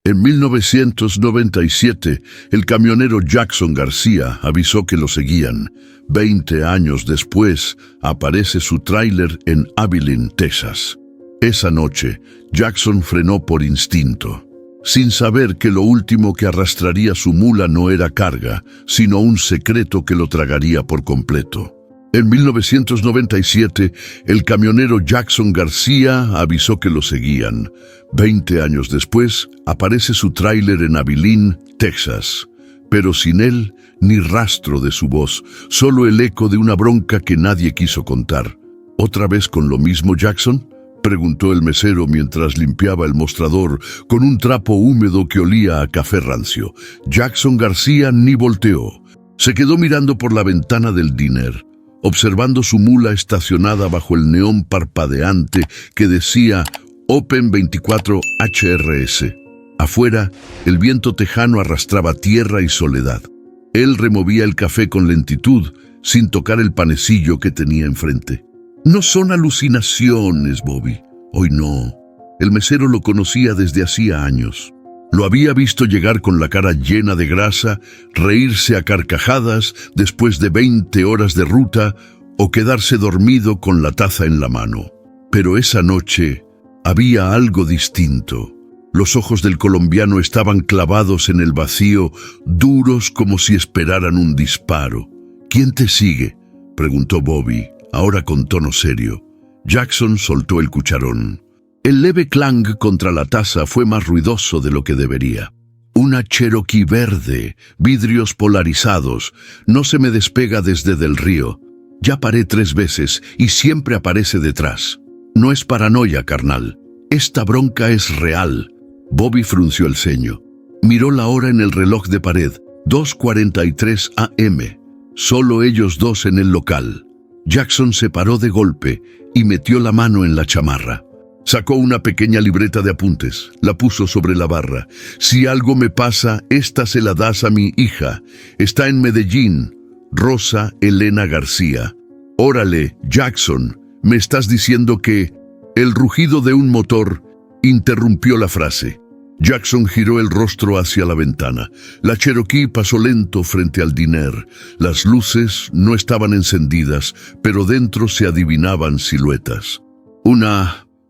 En 1997, el camionero Jackson García avisó que lo seguían. 20 años después, aparece su tráiler en Abilene, Texas. Esa noche, Jackson frenó por instinto, sin saber que lo último que arrastraría su mula no era carga, sino un secreto que lo tragaría por completo. En 1997, el camionero Jackson García avisó que lo seguían. 20 años después, aparece su tráiler en Abilene, Texas. Pero sin él, ni rastro de su voz, solo el eco de una bronca que nadie quiso contar. ¿Otra vez con lo mismo, Jackson?, preguntó el mesero mientras limpiaba el mostrador con un trapo húmedo que olía a café rancio. Jackson García ni volteó. Se quedó mirando por la ventana del diner, observando su mula estacionada bajo el neón parpadeante que decía Open 24 HRS. Afuera, el viento tejano arrastraba tierra y soledad. Él removía el café con lentitud, sin tocar el panecillo que tenía enfrente. No son alucinaciones, Bobby. Hoy no. El mesero lo conocía desde hacía años. Lo había visto llegar con la cara llena de grasa, reírse a carcajadas después de 20 horas de ruta o quedarse dormido con la taza en la mano. Pero esa noche había algo distinto. Los ojos del colombiano estaban clavados en el vacío, duros como si esperaran un disparo. ¿Quién te sigue?, preguntó Bobby, ahora con tono serio. Jackson soltó el cucharón. El leve clang contra la taza fue más ruidoso de lo que debería. Una Cherokee verde, vidrios polarizados, no se me despega desde del río. Ya paré 3 veces y siempre aparece detrás. No es paranoia, carnal. Esta bronca es real. Bobby frunció el ceño. Miró la hora en el reloj de pared. 2:43 AM. Solo ellos dos en el local. Jackson se paró de golpe y metió la mano en la chamarra. Sacó una pequeña libreta de apuntes, la puso sobre la barra. Si algo me pasa, esta se la das a mi hija. Está en Medellín. Rosa Elena García. Órale, Jackson, ¿me estás diciendo que...? El rugido de un motor interrumpió la frase. Jackson giró el rostro hacia la ventana. La Cherokee pasó lento frente al diner. Las luces no estaban encendidas, pero dentro se adivinaban siluetas.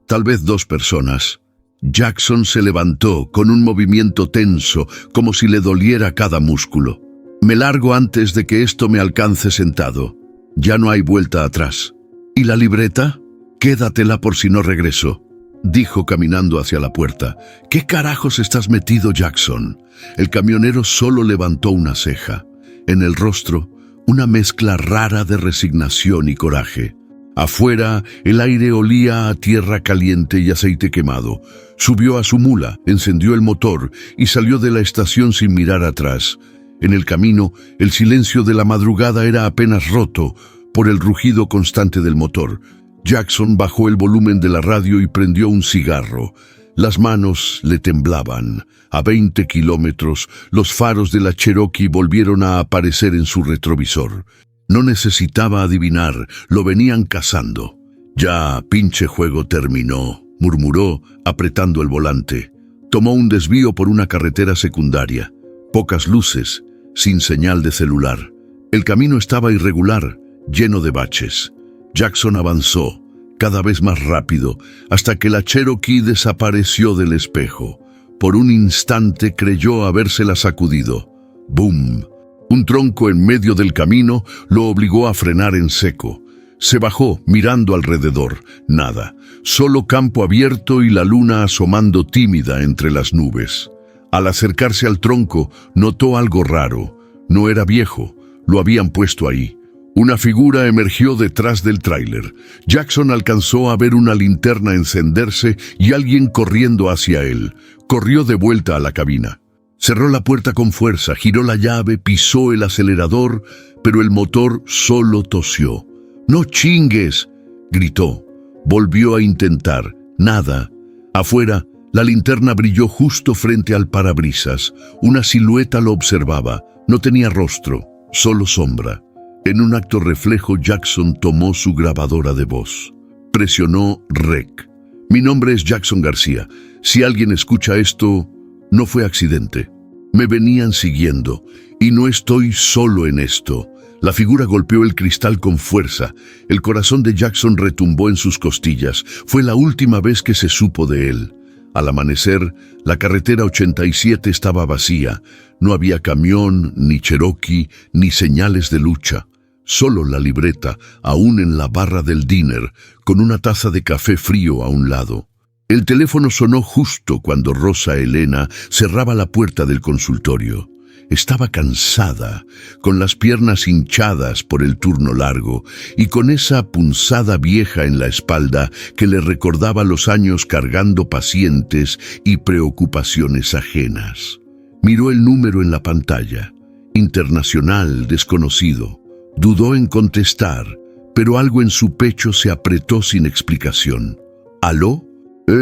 Tal vez 2 personas. Jackson se levantó con un movimiento tenso, como si le doliera cada músculo. Me largo antes de que esto me alcance sentado. Ya no hay vuelta atrás. ¿Y la libreta? Quédatela por si no regreso, dijo caminando hacia la puerta. ¿Qué carajos estás metido, Jackson? El camionero solo levantó una ceja. En el rostro, una mezcla rara de resignación y coraje. Afuera, el aire olía a tierra caliente y aceite quemado. Subió a su mula, encendió el motor y salió de la estación sin mirar atrás. En el camino, el silencio de la madrugada era apenas roto por el rugido constante del motor. Jackson bajó el volumen de la radio y prendió un cigarro. Las manos le temblaban. A 20 kilómetros, los faros de la Cherokee volvieron a aparecer en su retrovisor. No necesitaba adivinar, lo venían cazando. Ya, pinche juego terminó, murmuró, apretando el volante. Tomó un desvío por una carretera secundaria. Pocas luces, sin señal de celular. El camino estaba irregular, lleno de baches. Jackson avanzó, cada vez más rápido, hasta que la Cherokee desapareció del espejo. Por un instante creyó habérsela sacudido. ¡Bum! Un tronco en medio del camino lo obligó a frenar en seco. Se bajó, mirando alrededor. Nada, solo campo abierto y la luna asomando tímida entre las nubes. Al acercarse al tronco, notó algo raro. No era viejo, lo habían puesto ahí. Una figura emergió detrás del tráiler. Jackson alcanzó a ver una linterna encenderse y alguien corriendo hacia él. Corrió de vuelta a la cabina. Cerró la puerta con fuerza, giró la llave, pisó el acelerador, pero el motor solo tosió. «¡No chingues!», gritó. Volvió a intentar. Nada. Afuera, la linterna brilló justo frente al parabrisas. Una silueta lo observaba. No tenía rostro, solo sombra. En un acto reflejo, Jackson tomó su grabadora de voz. Presionó REC. «Mi nombre es Jackson García. Si alguien escucha esto, No fue accidente. Me venían siguiendo, y no estoy solo en esto. La figura golpeó el cristal con fuerza. El corazón de Jackson retumbó en sus costillas. Fue la última vez que se supo de él. Al amanecer, la carretera 87 estaba vacía. No había camión, ni Cherokee, ni señales de lucha. Solo la libreta, aún en la barra del diner, con una taza de café frío a un lado. El teléfono sonó justo cuando Rosa Elena cerraba la puerta del consultorio. Estaba cansada, con las piernas hinchadas por el turno largo y con esa punzada vieja en la espalda que le recordaba los años cargando pacientes y preocupaciones ajenas. Miró el número en la pantalla. Internacional, desconocido. Dudó en contestar, pero algo en su pecho se apretó sin explicación. ¿Aló?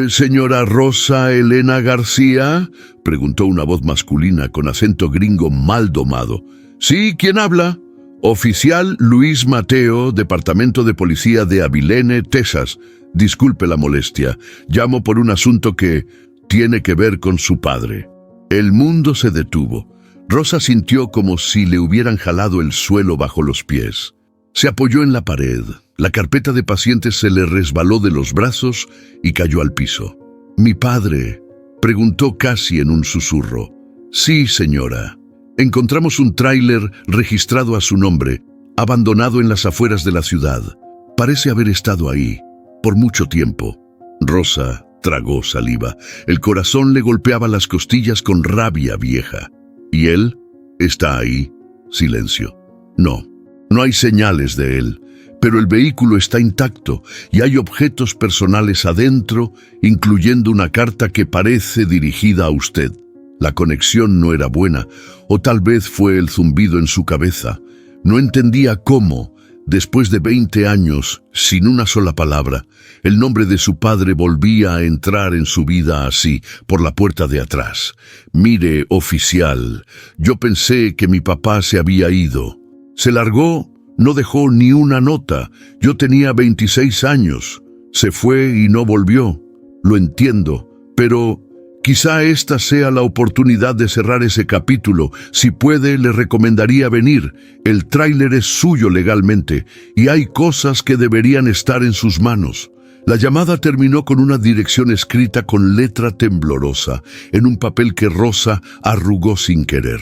¿Señora Rosa Elena García?, preguntó una voz masculina con acento gringo mal domado. Sí, ¿quién habla? Oficial Luis Mateo, Departamento de Policía de Abilene, Texas. Disculpe la molestia. Llamo por un asunto que tiene que ver con su padre. El mundo se detuvo. Rosa sintió como si le hubieran jalado el suelo bajo los pies. Se apoyó en la pared. La carpeta de pacientes se le resbaló de los brazos y cayó al piso. «¿Mi padre?», preguntó casi en un susurro. «Sí, señora. Encontramos un tráiler registrado a su nombre, abandonado en las afueras de la ciudad. Parece haber estado ahí por mucho tiempo». Rosa tragó saliva. El corazón le golpeaba las costillas con rabia vieja. «¿Y él? ¿Está ahí?» Silencio. No hay señales de él. Pero el vehículo está intacto y hay objetos personales adentro, incluyendo una carta que parece dirigida a usted. La conexión no era buena, o tal vez fue el zumbido en su cabeza. No entendía cómo, después de 20 años, sin una sola palabra, el nombre de su padre volvía a entrar en su vida así, por la puerta de atrás. «Mire, oficial, yo pensé que mi papá se había ido. Se largó. No dejó ni una nota. Yo tenía 26 años. Se fue y no volvió. Lo entiendo, pero quizá esta sea la oportunidad de cerrar ese capítulo. Si puede, le recomendaría venir. El tráiler es suyo legalmente y hay cosas que deberían estar en sus manos». La llamada terminó con una dirección escrita con letra temblorosa en un papel que Rosa arrugó sin querer.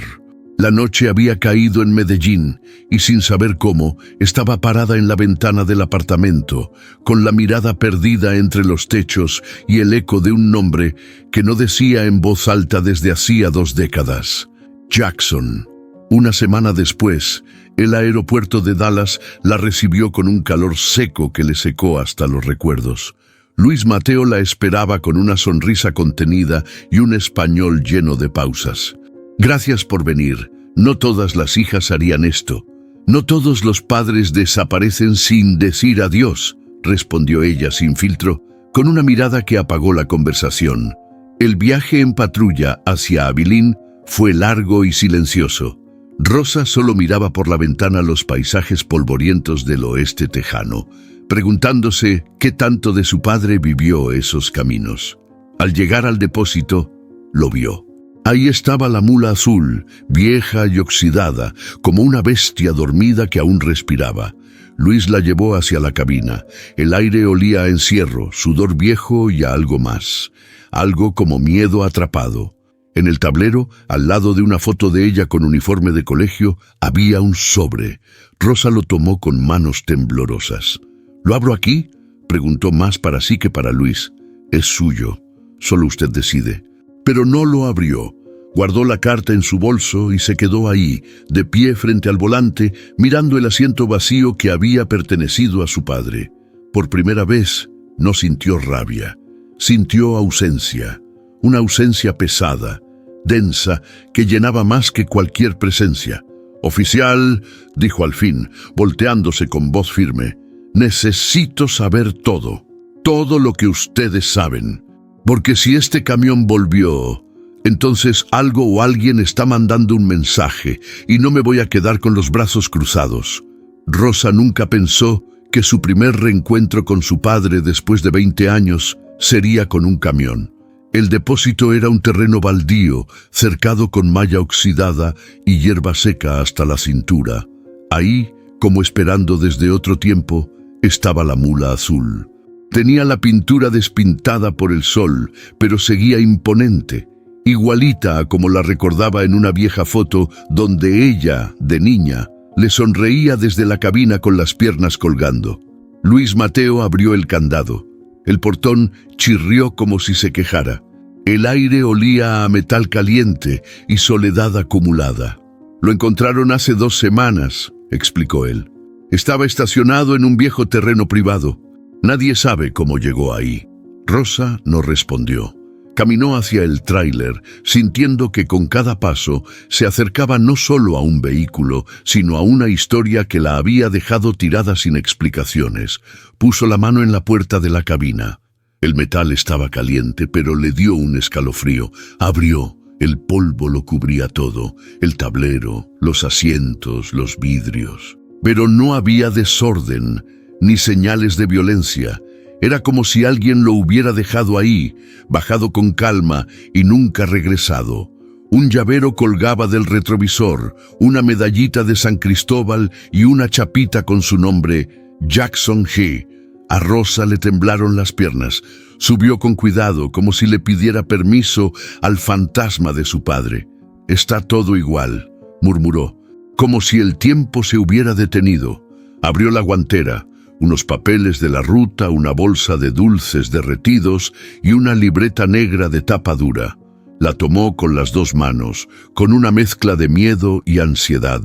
La noche había caído en Medellín y sin saber cómo, estaba parada en la ventana del apartamento, con la mirada perdida entre los techos y el eco de un nombre que no decía en voz alta desde hacía 2 décadas. Jackson. Una semana después, el aeropuerto de Dallas la recibió con un calor seco que le secó hasta los recuerdos. Luis Mateo la esperaba con una sonrisa contenida y un español lleno de pausas. «Gracias por venir. No todas las hijas harían esto. No todos los padres desaparecen sin decir adiós», respondió ella sin filtro, con una mirada que apagó la conversación. El viaje en patrulla hacia Abilene fue largo y silencioso. Rosa solo miraba por la ventana los paisajes polvorientos del oeste tejano, preguntándose qué tanto de su padre vivió esos caminos. Al llegar al depósito, lo vio. Ahí estaba la mula azul, vieja y oxidada, como una bestia dormida que aún respiraba. Luis la llevó hacia la cabina. El aire olía a encierro, sudor viejo y a algo más. Algo como miedo atrapado. En el tablero, al lado de una foto de ella con uniforme de colegio, había un sobre. Rosa lo tomó con manos temblorosas. «¿Lo abro aquí?», preguntó más para sí que para Luis. «Es suyo. Solo usted decide». Pero no lo abrió. Guardó la carta en su bolso y se quedó ahí, de pie frente al volante, mirando el asiento vacío que había pertenecido a su padre. Por primera vez, no sintió rabia. Sintió ausencia. Una ausencia pesada, densa, que llenaba más que cualquier presencia. «Oficial», dijo al fin, volteándose con voz firme, «necesito saber todo lo que ustedes saben. Porque si este camión volvió, entonces algo o alguien está mandando un mensaje y no me voy a quedar con los brazos cruzados». Rosa nunca pensó que su primer reencuentro con su padre después de 20 años sería con un camión. El depósito era un terreno baldío, cercado con malla oxidada y hierba seca hasta la cintura. Ahí, como esperando desde otro tiempo, estaba la mula azul. Tenía la pintura despintada por el sol, pero seguía imponente, igualita a como la recordaba en una vieja foto donde ella, de niña, le sonreía desde la cabina con las piernas colgando. Luis Mateo abrió el candado. El portón chirrió como si se quejara. El aire olía a metal caliente y soledad acumulada. Lo encontraron hace 2 semanas, explicó él. Estaba estacionado en un viejo terreno privado. Nadie sabe cómo llegó ahí. Rosa no respondió. Caminó hacia el tráiler, sintiendo que con cada paso se acercaba no solo a un vehículo, sino a una historia que la había dejado tirada sin explicaciones. Puso la mano en la puerta de la cabina. El metal estaba caliente, pero le dio un escalofrío. Abrió. El polvo lo cubría todo, el tablero, los asientos, los vidrios. Pero no había desorden, ni señales de violencia. Era como si alguien lo hubiera dejado ahí, bajado con calma y nunca regresado. Un llavero colgaba del retrovisor, una medallita de San Cristóbal y una chapita con su nombre, Jackson G. A Rosa le temblaron las piernas. Subió con cuidado, como si le pidiera permiso al fantasma de su padre. «Está todo igual», murmuró, como si el tiempo se hubiera detenido. Abrió la guantera. Unos papeles de la ruta, una bolsa de dulces derretidos y una libreta negra de tapa dura. La tomó con las 2 manos, con una mezcla de miedo y ansiedad.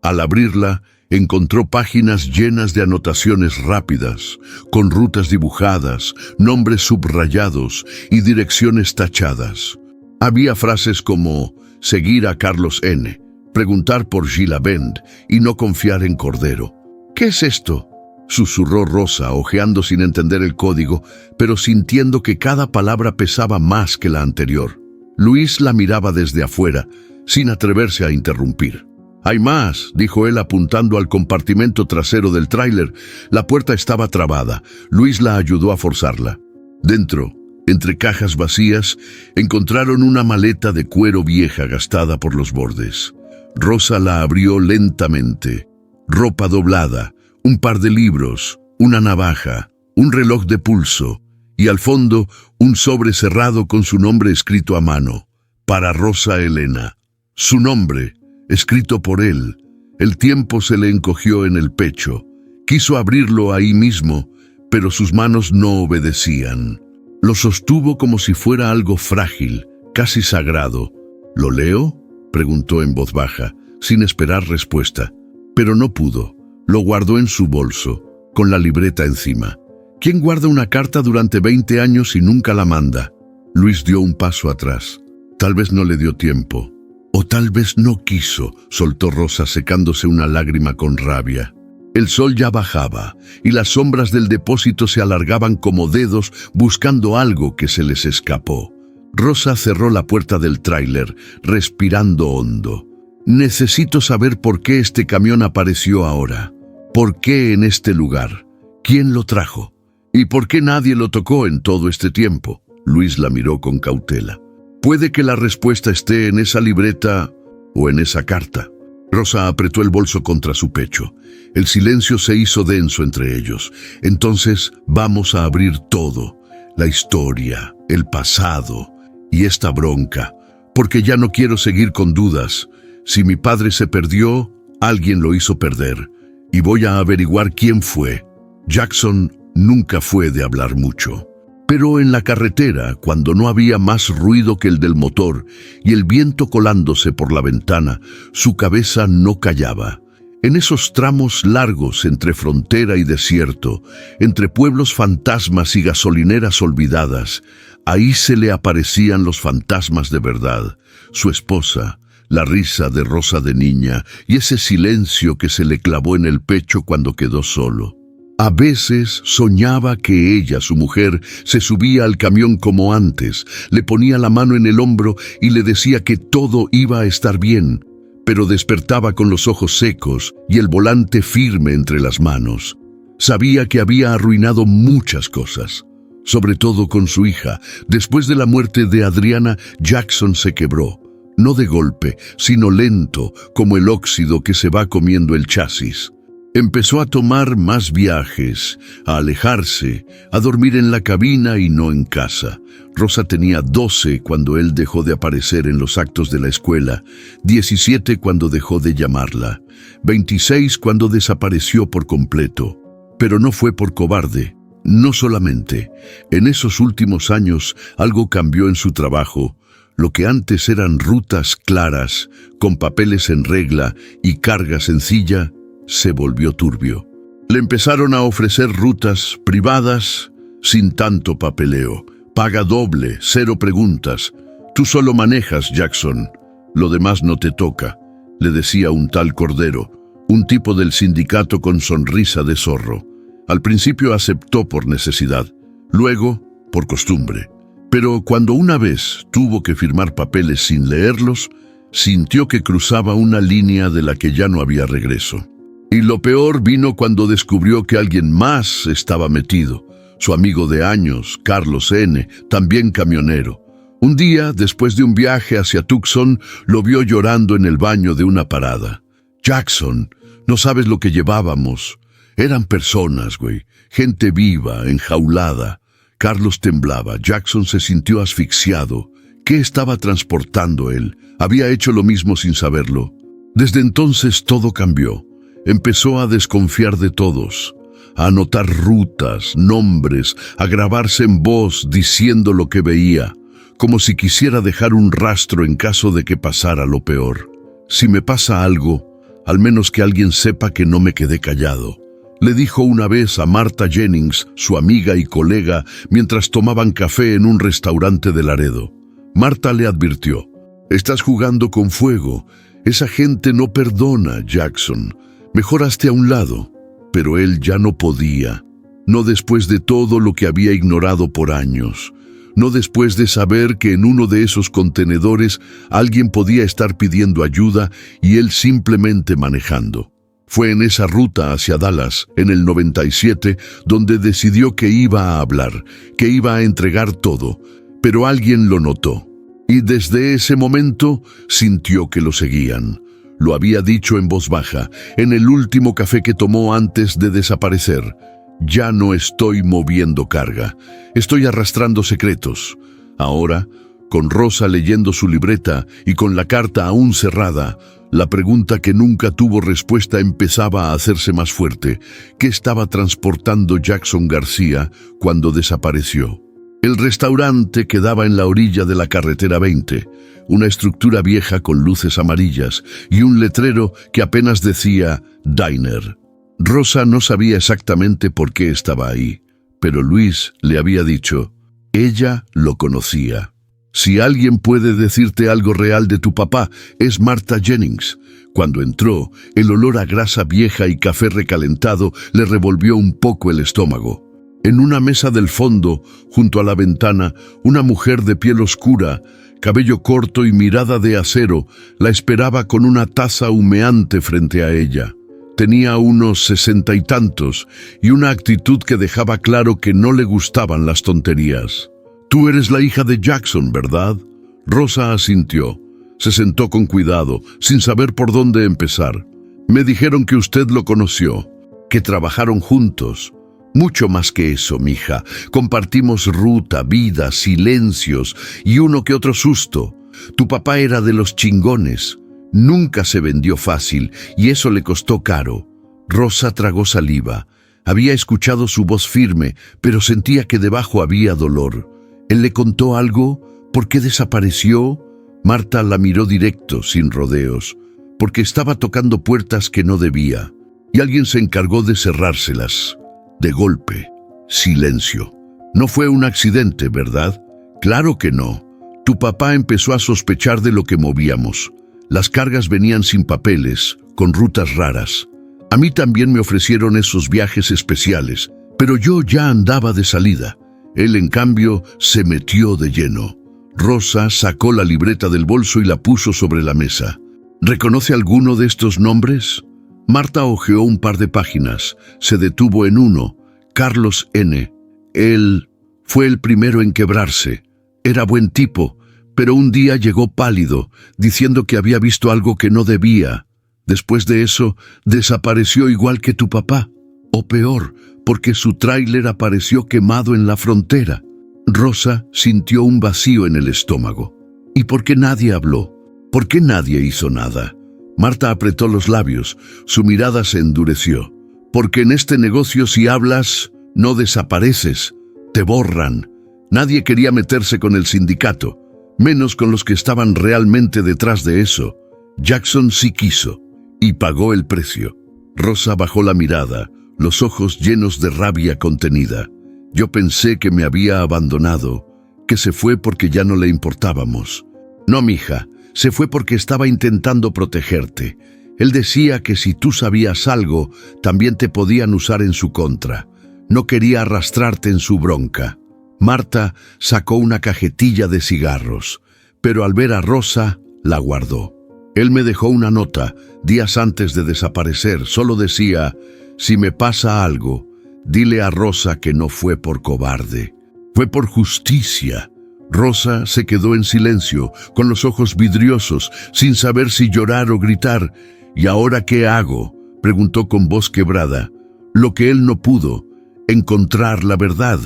Al abrirla, encontró páginas llenas de anotaciones rápidas, con rutas dibujadas, nombres subrayados y direcciones tachadas. Había frases como seguir a Carlos N., preguntar por Gila Bend y no confiar en Cordero. «¿Qué es esto?», susurró Rosa, hojeando sin entender el código, pero sintiendo que cada palabra pesaba más que la anterior. Luis la miraba desde afuera, sin atreverse a interrumpir. «Hay más», dijo él apuntando al compartimento trasero del tráiler. La puerta estaba trabada. Luis la ayudó a forzarla. Dentro, entre cajas vacías, encontraron una maleta de cuero vieja gastada por los bordes. Rosa la abrió lentamente. Ropa doblada, un par de libros, una navaja, un reloj de pulso y al fondo un sobre cerrado con su nombre escrito a mano, para Rosa Elena. Su nombre, escrito por él. El tiempo se le encogió en el pecho. Quiso abrirlo ahí mismo, pero sus manos no obedecían. Lo sostuvo como si fuera algo frágil, casi sagrado. «¿Lo leo?», preguntó en voz baja, sin esperar respuesta. Pero no pudo. Lo guardó en su bolso, con la libreta encima. ¿Quién guarda una carta durante 20 años y nunca la manda? Luis dio un paso atrás. Tal vez no le dio tiempo. O tal vez no quiso, soltó Rosa secándose una lágrima con rabia. El sol ya bajaba, y las sombras del depósito se alargaban como dedos buscando algo que se les escapó. Rosa cerró la puerta del tráiler, respirando hondo. «Necesito saber por qué este camión apareció ahora. ¿Por qué en este lugar? ¿Quién lo trajo? ¿Y por qué nadie lo tocó en todo este tiempo?» Luis la miró con cautela. «Puede que la respuesta esté en esa libreta o en esa carta». Rosa apretó el bolso contra su pecho. El silencio se hizo denso entre ellos. «Entonces vamos a abrir todo. La historia, el pasado y esta bronca. Porque ya no quiero seguir con dudas. Si mi padre se perdió, alguien lo hizo perder. Y voy a averiguar quién fue». Jackson nunca fue de hablar mucho. Pero en la carretera, cuando no había más ruido que el del motor y el viento colándose por la ventana, su cabeza no callaba. En esos tramos largos entre frontera y desierto, entre pueblos fantasmas y gasolineras olvidadas, ahí se le aparecían los fantasmas de verdad, su esposa, la risa de Rosa de niña y ese silencio que se le clavó en el pecho cuando quedó solo. A veces soñaba que ella, su mujer, se subía al camión como antes, le ponía la mano en el hombro y le decía que todo iba a estar bien, pero despertaba con los ojos secos y el volante firme entre las manos. Sabía que había arruinado muchas cosas. sobre todo con su hija. Después de la muerte de Adriana, Jackson se quebró. No de golpe, sino lento, como el óxido que se va comiendo el chasis. Empezó a tomar más viajes, a alejarse, a dormir en la cabina y no en casa. Rosa tenía 12 cuando él dejó de aparecer en los actos de la escuela, 17 cuando dejó de llamarla, 26 cuando desapareció por completo. Pero no fue por cobarde. No solamente. En esos últimos años algo cambió en su trabajo. Lo que antes eran rutas claras, con papeles en regla y carga sencilla, se volvió turbio. Le empezaron a ofrecer rutas privadas sin tanto papeleo. Paga doble, 0 preguntas. Tú solo manejas, Jackson. Lo demás no te toca, le decía un tal Cordero, un tipo del sindicato con sonrisa de zorro. Al principio aceptó por necesidad, luego por costumbre. Pero cuando una vez tuvo que firmar papeles sin leerlos, sintió que cruzaba una línea de la que ya no había regreso. Y lo peor vino cuando descubrió que alguien más estaba metido. Su amigo de años, Carlos N., también camionero. Un día, después de un viaje hacia Tucson, lo vio llorando en el baño de una parada. Jackson, no sabes lo que llevábamos. Eran personas, güey. Gente viva, enjaulada. Carlos temblaba. Jackson se sintió asfixiado. ¿Qué estaba transportando él? Había hecho lo mismo sin saberlo. Desde entonces todo cambió. Empezó a desconfiar de todos, a anotar rutas, nombres, a grabarse en voz diciendo lo que veía, como si quisiera dejar un rastro en caso de que pasara lo peor. Si me pasa algo, al menos que alguien sepa que no me quedé callado, le dijo una vez a Martha Jennings, su amiga y colega, mientras tomaban café en un restaurante de Laredo. Martha le advirtió: «Estás jugando con fuego. Esa gente no perdona, Jackson. Mejor hazte a un lado». Pero él ya no podía. No después de todo lo que había ignorado por años. No después de saber que en uno de esos contenedores alguien podía estar pidiendo ayuda y él simplemente manejando. Fue en esa ruta hacia Dallas, en el 97, donde decidió que iba a hablar, que iba a entregar todo. Pero alguien lo notó. Y desde ese momento sintió que lo seguían. Lo había dicho en voz baja, en el último café que tomó antes de desaparecer. Ya no estoy moviendo carga, estoy arrastrando secretos. Ahora, con Rosa leyendo su libreta y con la carta aún cerrada, la pregunta que nunca tuvo respuesta empezaba a hacerse más fuerte. ¿Qué estaba transportando Jackson García cuando desapareció? El restaurante quedaba en la orilla de la carretera 20, una estructura vieja con luces amarillas y un letrero que apenas decía Diner. Rosa no sabía exactamente por qué estaba ahí, pero Luis le había dicho, ella lo conocía. Si alguien puede decirte algo real de tu papá, es Martha Jennings. Cuando entró, el olor a grasa vieja y café recalentado le revolvió un poco el estómago. En una mesa del fondo, junto a la ventana, una mujer de piel oscura, cabello corto y mirada de acero, la esperaba con una taza humeante frente a ella. Tenía unos 60 y tantos y una actitud que dejaba claro que no le gustaban las tonterías. «Tú eres la hija de Jackson, ¿verdad?». Rosa asintió. Se sentó con cuidado, sin saber por dónde empezar. «Me dijeron que usted lo conoció, que trabajaron juntos». «Mucho más que eso, mija. Compartimos ruta, vida, silencios y uno que otro susto. Tu papá era de los chingones. Nunca se vendió fácil y eso le costó caro». Rosa tragó saliva. Había escuchado su voz firme, pero sentía que debajo había dolor. ¿Él le contó algo? ¿Por qué desapareció? Martha la miró directo, sin rodeos, porque estaba tocando puertas que no debía, y alguien se encargó de cerrárselas. De golpe, silencio. No fue un accidente, ¿verdad? Claro que no. Tu papá empezó a sospechar de lo que movíamos. Las cargas venían sin papeles, con rutas raras. A mí también me ofrecieron esos viajes especiales, pero yo ya andaba de salida. Él, en cambio, se metió de lleno. Rosa sacó la libreta del bolso y la puso sobre la mesa. ¿Reconoce alguno de estos nombres? Martha hojeó un par de páginas. Se detuvo en uno. Carlos N. Él Fue el primero en quebrarse. Era buen tipo, pero un día llegó pálido, diciendo que había visto algo que no debía. Después de eso, desapareció igual que tu papá. O peor, porque su tráiler apareció quemado en la frontera. Rosa sintió un vacío en el estómago. ¿Y por qué nadie habló? ¿Por qué nadie hizo nada? Marta apretó los labios. Su mirada se endureció. Porque en este negocio, si hablas, no desapareces. Te borran. Nadie quería meterse con el sindicato, menos con los que estaban realmente detrás de eso. Jackson sí quiso, y pagó el precio. Rosa bajó la mirada, los ojos llenos de rabia contenida. Yo pensé que me había abandonado, que se fue porque ya no le importábamos. No, mija, se fue porque estaba intentando protegerte. Él decía que si tú sabías algo, también te podían usar en su contra. No quería arrastrarte en su bronca. Marta sacó una cajetilla de cigarros, pero al ver a Rosa, la guardó. Él me dejó una nota, días antes de desaparecer. Solo decía: si me pasa algo, dile a Rosa que no fue por cobarde. Fue por justicia. Rosa se quedó en silencio, con los ojos vidriosos, sin saber si llorar o gritar. ¿Y ahora qué hago?, preguntó con voz quebrada. Lo que él no pudo, encontrar la verdad.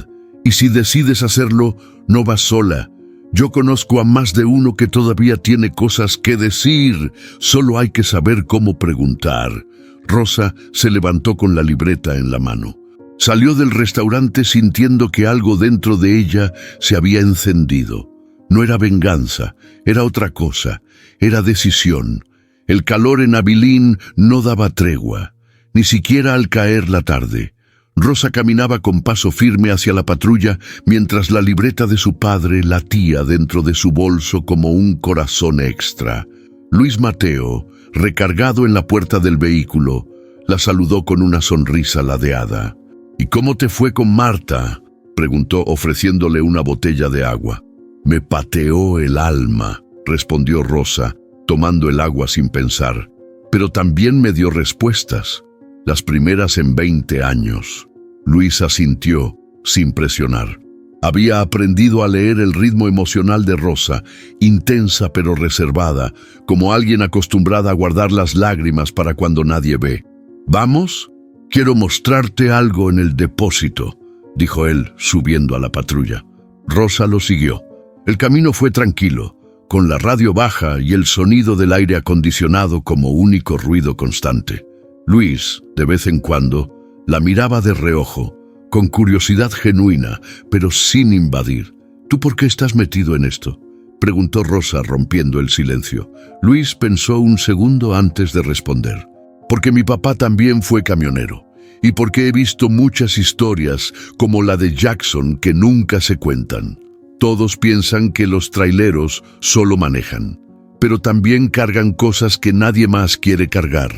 Y si decides hacerlo, no vas sola. Yo conozco a más de uno que todavía tiene cosas que decir. Solo hay que saber cómo preguntar. Rosa se levantó con la libreta en la mano. Salió del restaurante sintiendo que algo dentro de ella se había encendido. No era venganza, era otra cosa. Era decisión. El calor en Abilene no daba tregua, ni siquiera al caer la tarde. Rosa caminaba con paso firme hacia la patrulla mientras la libreta de su padre latía dentro de su bolso como un corazón extra. Luis Mateo, recargado en la puerta del vehículo, la saludó con una sonrisa ladeada. «¿Y cómo te fue con Marta?», preguntó ofreciéndole una botella de agua. «Me pateó el alma», respondió Rosa, tomando el agua sin pensar. «Pero también me dio respuestas. Las primeras en 20 años. Luis asintió, sin presionar. Había aprendido a leer el ritmo emocional de Rosa, intensa pero reservada, como alguien acostumbrada a guardar las lágrimas para cuando nadie ve. «¿Vamos? Quiero mostrarte algo en el depósito», dijo él, subiendo a la patrulla. Rosa lo siguió. El camino fue tranquilo, con la radio baja y el sonido del aire acondicionado como único ruido constante. Luis, de vez en cuando, la miraba de reojo, con curiosidad genuina, pero sin invadir. «¿Tú por qué estás metido en esto?», preguntó Rosa, rompiendo el silencio. Luis pensó un segundo antes de responder. «Porque mi papá también fue camionero, y porque he visto muchas historias como la de Jackson que nunca se cuentan. Todos piensan que los traileros solo manejan, pero también cargan cosas que nadie más quiere cargar.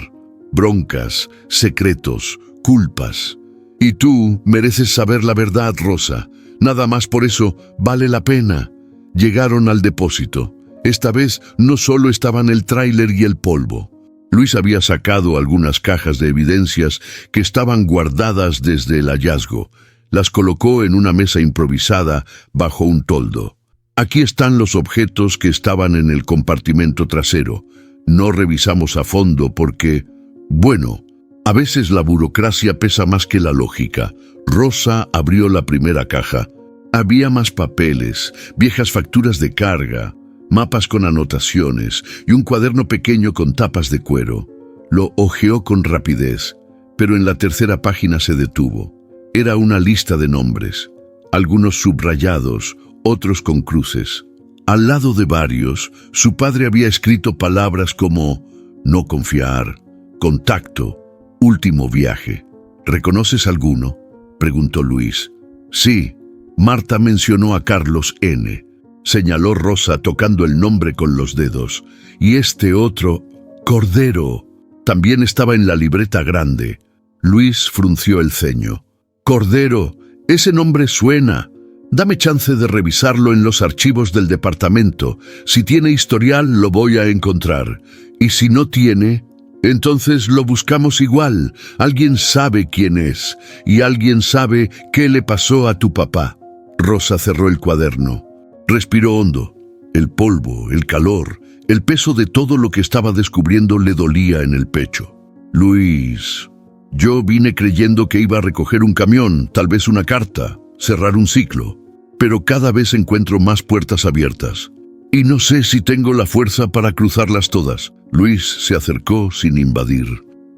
Broncas, secretos, culpas. Y tú mereces saber la verdad, Rosa. Nada más por eso vale la pena». Llegaron al depósito. Esta vez no solo estaban el tráiler y el polvo. Luis había sacado algunas cajas de evidencias que estaban guardadas desde el hallazgo. Las colocó en una mesa improvisada bajo un toldo. «Aquí están los objetos que estaban en el compartimento trasero. No revisamos a fondo porque, bueno, a veces la burocracia pesa más que la lógica». Rosa abrió la primera caja. Había más papeles, viejas facturas de carga, mapas con anotaciones y un cuaderno pequeño con tapas de cuero. Lo hojeó con rapidez, pero en la tercera página se detuvo. Era una lista de nombres, algunos subrayados, otros con cruces. Al lado de varios, su padre había escrito palabras como «no confiar», «contacto», «último viaje». «¿Reconoces alguno?», preguntó Luis. «Sí, Marta mencionó a Carlos N», señaló Rosa tocando el nombre con los dedos. «Y este otro, Cordero, también estaba en la libreta grande». Luis frunció el ceño. «Cordero, ese nombre suena. Dame chance de revisarlo en los archivos del departamento. Si tiene historial, lo voy a encontrar. Y si no tiene, entonces lo buscamos igual. Alguien sabe quién es, y alguien sabe qué le pasó a tu papá». Rosa cerró el cuaderno. Respiró hondo. El polvo, el calor, el peso de todo lo que estaba descubriendo le dolía en el pecho. Luis, yo vine creyendo que iba a recoger un camión, tal vez una carta, cerrar un ciclo, pero cada vez encuentro más puertas abiertas. Y no sé si tengo la fuerza para cruzarlas todas. Luis se acercó sin invadir.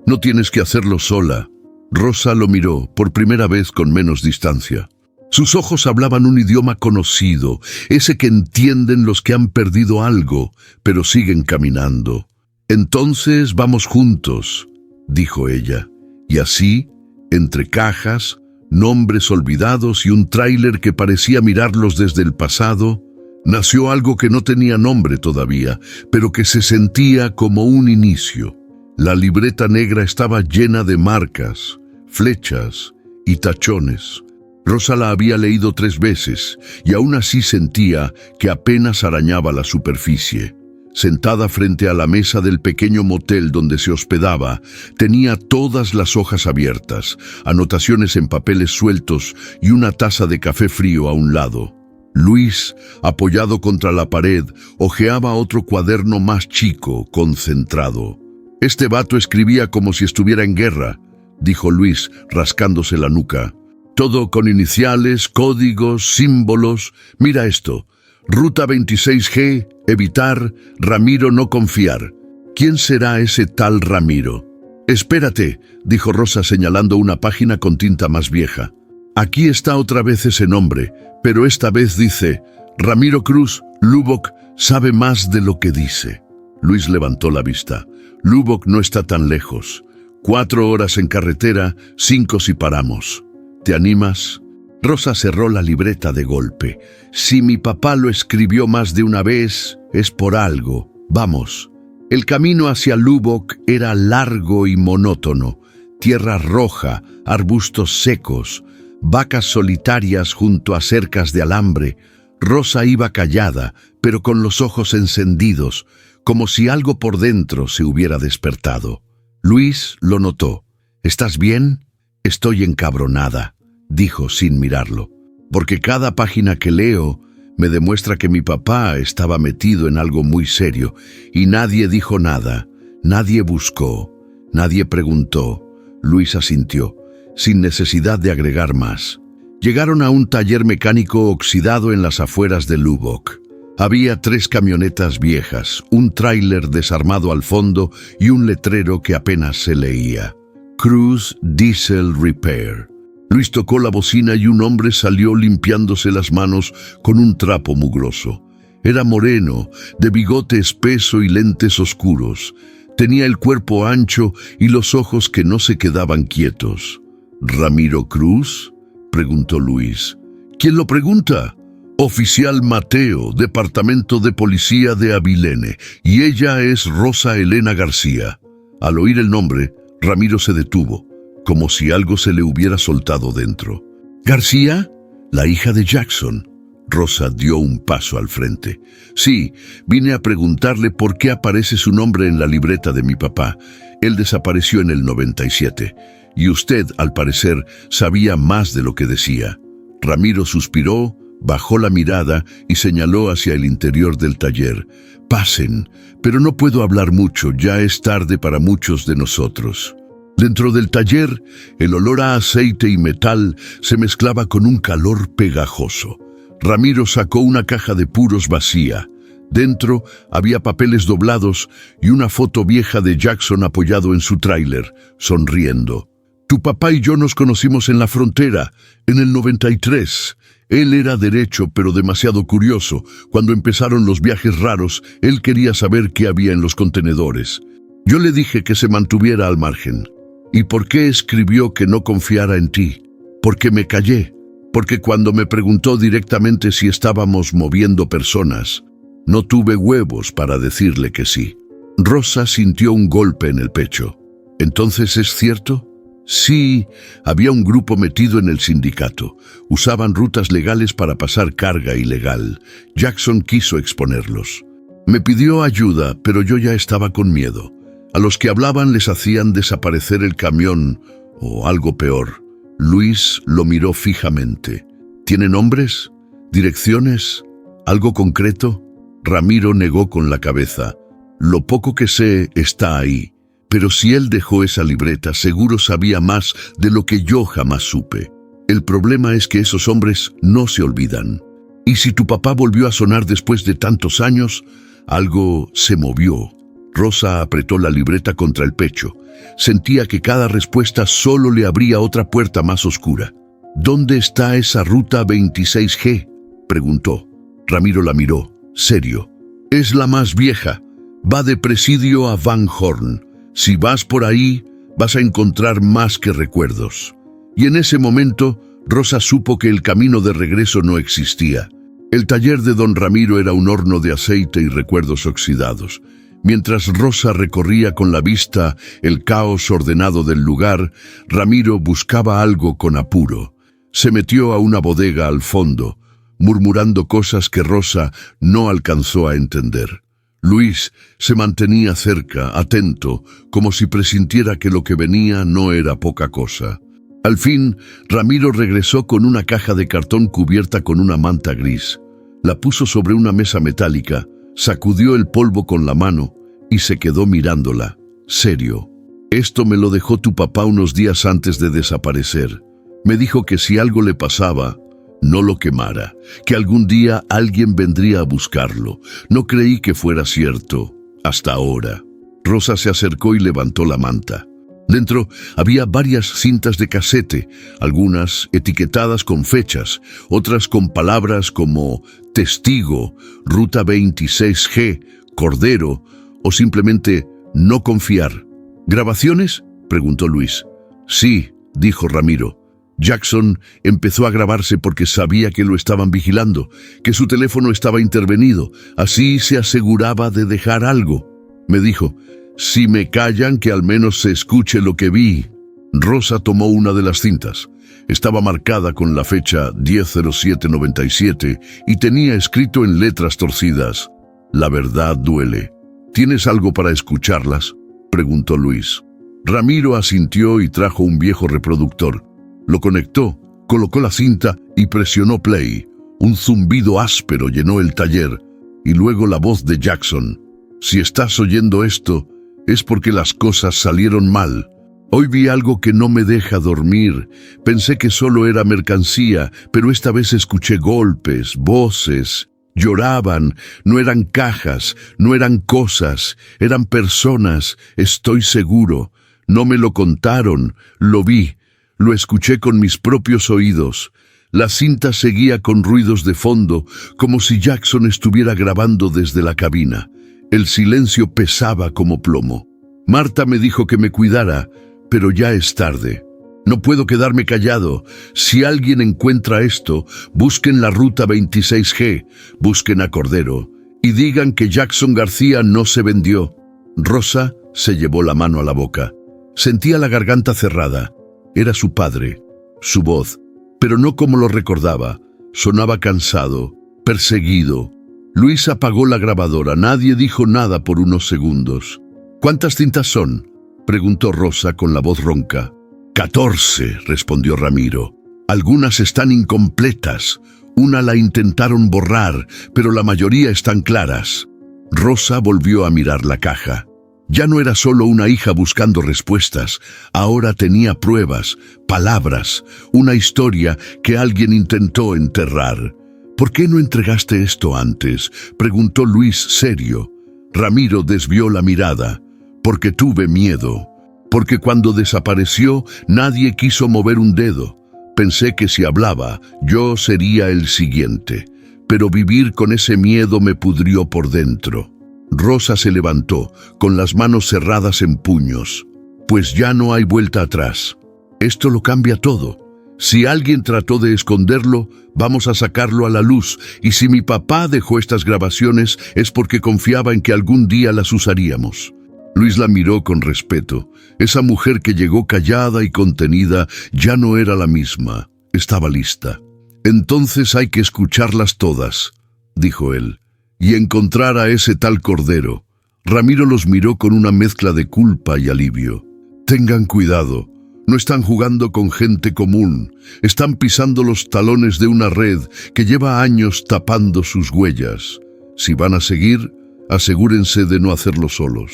No tienes que hacerlo sola. Rosa lo miró por primera vez con menos distancia. Sus ojos hablaban un idioma conocido, ese que entienden los que han perdido algo, pero siguen caminando. Entonces vamos juntos, dijo ella. Y así, entre cajas, nombres olvidados y un tráiler que parecía mirarlos desde el pasado, nació algo que no tenía nombre todavía, pero que se sentía como un inicio. La libreta negra estaba llena de marcas, flechas y tachones. Rosa la había leído 3 veces y aún así sentía que apenas arañaba la superficie. Sentada frente a la mesa del pequeño motel donde se hospedaba, tenía todas las hojas abiertas, anotaciones en papeles sueltos y una taza de café frío a un lado. Luis, apoyado contra la pared, hojeaba otro cuaderno más chico, concentrado. «Este vato escribía como si estuviera en guerra», dijo Luis, rascándose la nuca. «Todo con iniciales, códigos, símbolos. Mira esto. Ruta 26G, evitar, Ramiro no confiar. ¿Quién será ese tal Ramiro?» «Espérate», dijo Rosa señalando una página con tinta más vieja. «Aquí está otra vez ese nombre, pero esta vez dice, Ramiro Cruz, Lubbock, sabe más de lo que dice». Luis levantó la vista. «Lubbock no está tan lejos. 4 horas en carretera, 5 si paramos. ¿Te animas?» Rosa cerró la libreta de golpe. «Si mi papá lo escribió más de una vez, es por algo. Vamos». El camino hacia Lubbock era largo y monótono. Tierra roja, arbustos secos, vacas solitarias junto a cercas de alambre. Rosa iba callada, pero con los ojos encendidos, como si algo por dentro se hubiera despertado. Luis lo notó. «¿Estás bien?» «Estoy encabronada», dijo sin mirarlo, «porque cada página que leo me demuestra que mi papá estaba metido en algo muy serio y nadie dijo nada, nadie buscó, nadie preguntó». Luis asintió, sin necesidad de agregar más. Llegaron a un taller mecánico oxidado en las afueras de Lubbock. Había 3 camionetas viejas, un tráiler desarmado al fondo y un letrero que apenas se leía. Cruz Diesel Repair. Luis tocó la bocina y un hombre salió limpiándose las manos con un trapo mugroso. Era moreno, de bigote espeso y lentes oscuros. Tenía el cuerpo ancho y los ojos que no se quedaban quietos. «¿Ramiro Cruz?», preguntó Luis. «¿Quién lo pregunta?» «Oficial Mateo, Departamento de Policía de Abilene, y ella es Rosa Elena García». Al oír el nombre, Ramiro se detuvo, como si algo se le hubiera soltado dentro. «¿García?» «La hija de Jackson». Rosa dio un paso al frente. «Sí, vine a preguntarle por qué aparece su nombre en la libreta de mi papá. Él desapareció en el 97, y usted, al parecer, sabía más de lo que decía». Ramiro suspiró, bajó la mirada y señaló hacia el interior del taller. «Pasen, pero no puedo hablar mucho, ya es tarde para muchos de nosotros». Dentro del taller, el olor a aceite y metal se mezclaba con un calor pegajoso. Ramiro sacó una caja de puros vacía. Dentro había papeles doblados y una foto vieja de Jackson apoyado en su tráiler, sonriendo. «Tu papá y yo nos conocimos en la frontera, en el 93. Él era derecho, pero demasiado curioso. Cuando empezaron los viajes raros, él quería saber qué había en los contenedores. Yo le dije que se mantuviera al margen». «¿Y por qué escribió que no confiara en ti?» «Porque me callé. Porque cuando me preguntó directamente si estábamos moviendo personas, no tuve huevos para decirle que sí». Rosa sintió un golpe en el pecho. «¿Entonces es cierto?» «Sí, había un grupo metido en el sindicato. Usaban rutas legales para pasar carga ilegal. Jackson quiso exponerlos. Me pidió ayuda, pero yo ya estaba con miedo. A los que hablaban les hacían desaparecer el camión, o algo peor». Luis lo miró fijamente. ¿Tiene nombres? ¿Direcciones? ¿Algo concreto? Ramiro negó con la cabeza. Lo poco que sé está ahí, pero si él dejó esa libreta, seguro sabía más de lo que yo jamás supe. El problema es que esos hombres no se olvidan. Y si tu papá volvió a sonar después de tantos años, algo se movió. Rosa apretó la libreta contra el pecho. Sentía que cada respuesta solo le abría otra puerta más oscura. ¿Dónde está esa ruta 26G? Preguntó. Ramiro la miró, serio. Es la más vieja. Va de Presidio a Van Horn. Si vas por ahí, vas a encontrar más que recuerdos. Y en ese momento, Rosa supo que el camino de regreso no existía. El taller de don Ramiro era un horno de aceite y recuerdos oxidados. Mientras Rosa recorría con la vista el caos ordenado del lugar, Ramiro buscaba algo con apuro. Se metió a una bodega al fondo, murmurando cosas que Rosa no alcanzó a entender. Luis se mantenía cerca, atento, como si presintiera que lo que venía no era poca cosa. Al fin, Ramiro regresó con una caja de cartón cubierta con una manta gris. La puso sobre una mesa metálica, sacudió el polvo con la mano y se quedó mirándola, serio. Esto me lo dejó tu papá unos días antes de desaparecer. Me dijo que si algo le pasaba, no lo quemara, que algún día alguien vendría a buscarlo. No creí que fuera cierto, hasta ahora. Rosa se acercó y levantó la manta. Dentro había varias cintas de casete, algunas etiquetadas con fechas, otras con palabras como testigo, ruta 26G, cordero o simplemente no confiar. ¿Grabaciones?, preguntó Luis. Sí, dijo Ramiro. Jackson empezó a grabarse porque sabía que lo estaban vigilando, que su teléfono estaba intervenido. Así se aseguraba de dejar algo. Me dijo, si me callan, que al menos se escuche lo que vi. Rosa tomó una de las cintas. Estaba marcada con la fecha 10/07/97 y tenía escrito en letras torcidas: La verdad duele. ¿Tienes algo para escucharlas?, preguntó Luis. Ramiro asintió y trajo un viejo reproductor. Lo conectó, colocó la cinta y presionó play. Un zumbido áspero llenó el taller y luego la voz de Jackson. Si estás oyendo esto, es porque las cosas salieron mal. Hoy vi algo que no me deja dormir. Pensé que solo era mercancía, pero esta vez escuché golpes, voces. Lloraban, no eran cajas, no eran cosas, eran personas, estoy seguro. No me lo contaron, lo vi. Lo escuché con mis propios oídos. La cinta seguía con ruidos de fondo, como si Jackson estuviera grabando desde la cabina. El silencio pesaba como plomo. Marta me dijo que me cuidara, pero ya es tarde. No puedo quedarme callado. Si alguien encuentra esto, busquen la ruta 26G, busquen a Cordero y digan que Jackson García no se vendió. Rosa se llevó la mano a la boca. Sentía la garganta cerrada. Era su padre, su voz, pero no como lo recordaba. Sonaba cansado, perseguido. Luis apagó la grabadora. Nadie dijo nada por unos segundos. ¿Cuántas cintas son?, preguntó Rosa con la voz ronca. 14, respondió Ramiro. Algunas están incompletas. Una la intentaron borrar, pero la mayoría están claras. Rosa volvió a mirar la caja. Ya no era solo una hija buscando respuestas, ahora tenía pruebas, palabras, una historia que alguien intentó enterrar. ¿Por qué no entregaste esto antes?, preguntó Luis serio. Ramiro desvió la mirada. Porque tuve miedo. Porque cuando desapareció nadie quiso mover un dedo. Pensé que si hablaba, yo sería el siguiente. Pero vivir con ese miedo me pudrió por dentro. Rosa se levantó, con las manos cerradas en puños. Pues ya no hay vuelta atrás. Esto lo cambia todo. Si alguien trató de esconderlo, vamos a sacarlo a la luz. Y si mi papá dejó estas grabaciones, es porque confiaba en que algún día las usaríamos. Luis la miró con respeto. Esa mujer que llegó callada y contenida ya no era la misma. Estaba lista. Entonces hay que escucharlas todas, dijo él, y encontrar a ese tal Cordero. Ramiro los miró con una mezcla de culpa y alivio. Tengan cuidado. No están jugando con gente común, están pisando los talones de una red que lleva años tapando sus huellas. Si van a seguir, asegúrense de no hacerlo solos.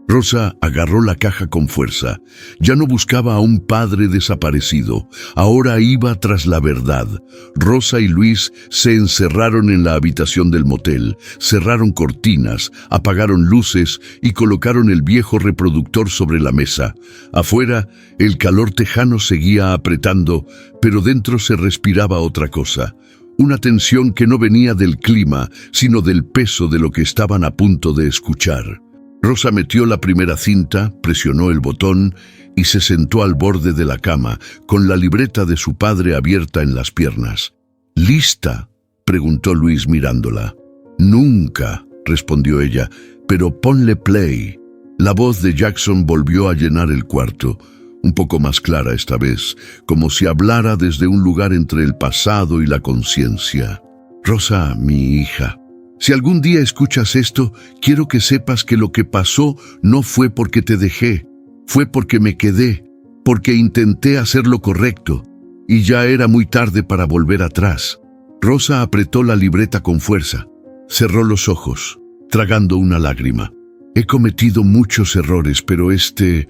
Rosa agarró la caja con fuerza. Ya no buscaba a un padre desaparecido, ahora iba tras la verdad. Rosa y Luis se encerraron en la habitación del motel, cerraron cortinas, apagaron luces y colocaron el viejo reproductor sobre la mesa. Afuera, el calor tejano seguía apretando, pero dentro se respiraba otra cosa. Una tensión que no venía del clima, sino del peso de lo que estaban a punto de escuchar. Rosa metió la primera cinta, presionó el botón y se sentó al borde de la cama, con la libreta de su padre abierta en las piernas. ¿Lista?, preguntó Luis mirándola. Nunca, respondió ella, pero ponle play. La voz de Jackson volvió a llenar el cuarto, un poco más clara esta vez, como si hablara desde un lugar entre el pasado y la conciencia. Rosa, mi hija. Si algún día escuchas esto, quiero que sepas que lo que pasó no fue porque te dejé, fue porque me quedé, porque intenté hacer lo correcto, y ya era muy tarde para volver atrás. Rosa apretó la libreta con fuerza, cerró los ojos, tragando una lágrima. He cometido muchos errores, pero este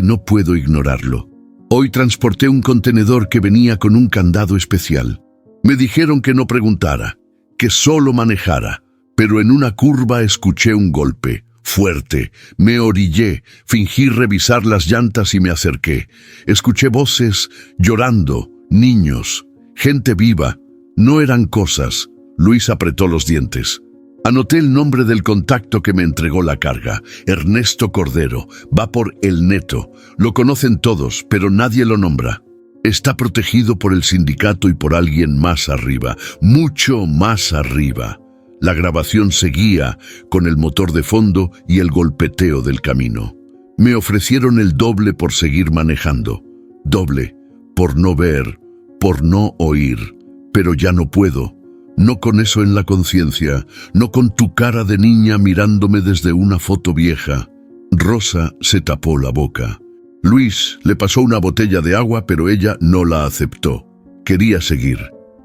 no puedo ignorarlo. Hoy transporté un contenedor que venía con un candado especial. Me dijeron que no preguntara, que solo manejara, pero en una curva escuché un golpe, fuerte. Me orillé, fingí revisar las llantas y me acerqué. Escuché voces, llorando, niños, gente viva. No eran cosas. Luis apretó los dientes. Anoté el nombre del contacto que me entregó la carga, Ernesto Cordero. Va por El Neto. Lo conocen todos, pero nadie lo nombra. Está protegido por el sindicato y por alguien más arriba, mucho más arriba. La grabación seguía con el motor de fondo y el golpeteo del camino. Me ofrecieron el doble por seguir manejando. Doble, por no ver, por no oír. Pero ya no puedo. No con eso en la conciencia, no con tu cara de niña mirándome desde una foto vieja. Rosa se tapó la boca. Luis le pasó una botella de agua, pero ella no la aceptó. Quería seguir.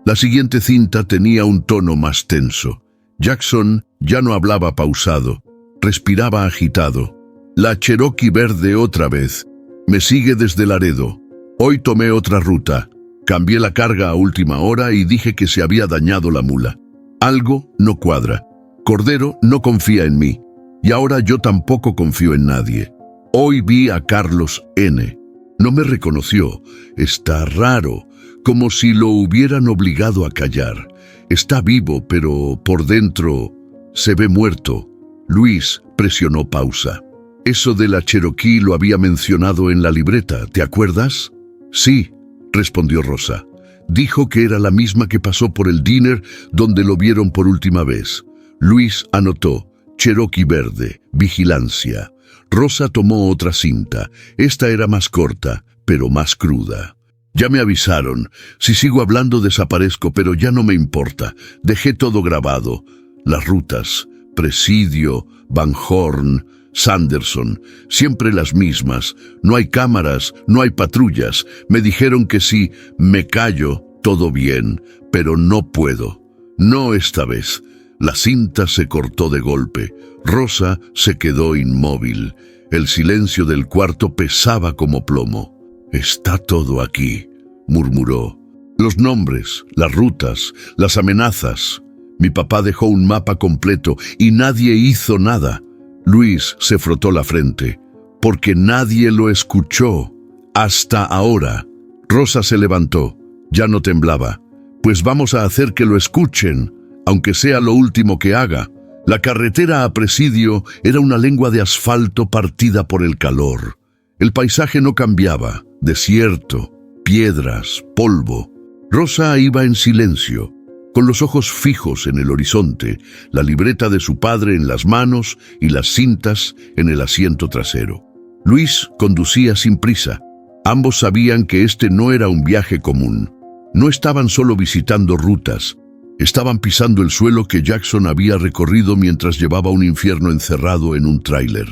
La siguiente cinta tenía un tono más tenso. Jackson ya no hablaba pausado, respiraba agitado. La Cherokee verde otra vez. Me sigue desde Laredo. Hoy tomé otra ruta. Cambié la carga a última hora y dije que se había dañado la mula. Algo no cuadra. Cordero no confía en mí. Y ahora yo tampoco confío en nadie. Hoy vi a Carlos N. No me reconoció. Está raro, como si lo hubieran obligado a callar. Está vivo, pero por dentro se ve muerto. Luis presionó pausa. Eso de la Cherokee lo había mencionado en la libreta, ¿te acuerdas? Sí, respondió Rosa. Dijo que era la misma que pasó por el diner donde lo vieron por última vez. Luis anotó, Cherokee verde, vigilancia. Rosa tomó otra cinta. Esta era más corta, pero más cruda. Ya me avisaron. Si sigo hablando desaparezco, pero ya no me importa. Dejé todo grabado. Las rutas, Presidio, Van Horn, Sanderson, siempre las mismas. No hay cámaras, no hay patrullas. Me dijeron que si me callo, todo bien, pero no puedo. No esta vez. La cinta se cortó de golpe. Rosa se quedó inmóvil. El silencio del cuarto pesaba como plomo. «Está todo aquí», murmuró. Los nombres, las rutas, las amenazas. Mi papá dejó un mapa completo y nadie hizo nada. Luis se frotó la frente, porque nadie lo escuchó. Hasta ahora. Rosa se levantó. Ya no temblaba. Pues vamos a hacer que lo escuchen, aunque sea lo último que haga. La carretera a Presidio era una lengua de asfalto partida por el calor. El paisaje no cambiaba. Desierto, piedras, polvo. Rosa iba en silencio, con los ojos fijos en el horizonte, la libreta de su padre en las manos y las cintas en el asiento trasero. Luis conducía sin prisa. Ambos sabían que este no era un viaje común. No estaban solo visitando rutas, estaban pisando el suelo que Jackson había recorrido mientras llevaba un infierno encerrado en un tráiler.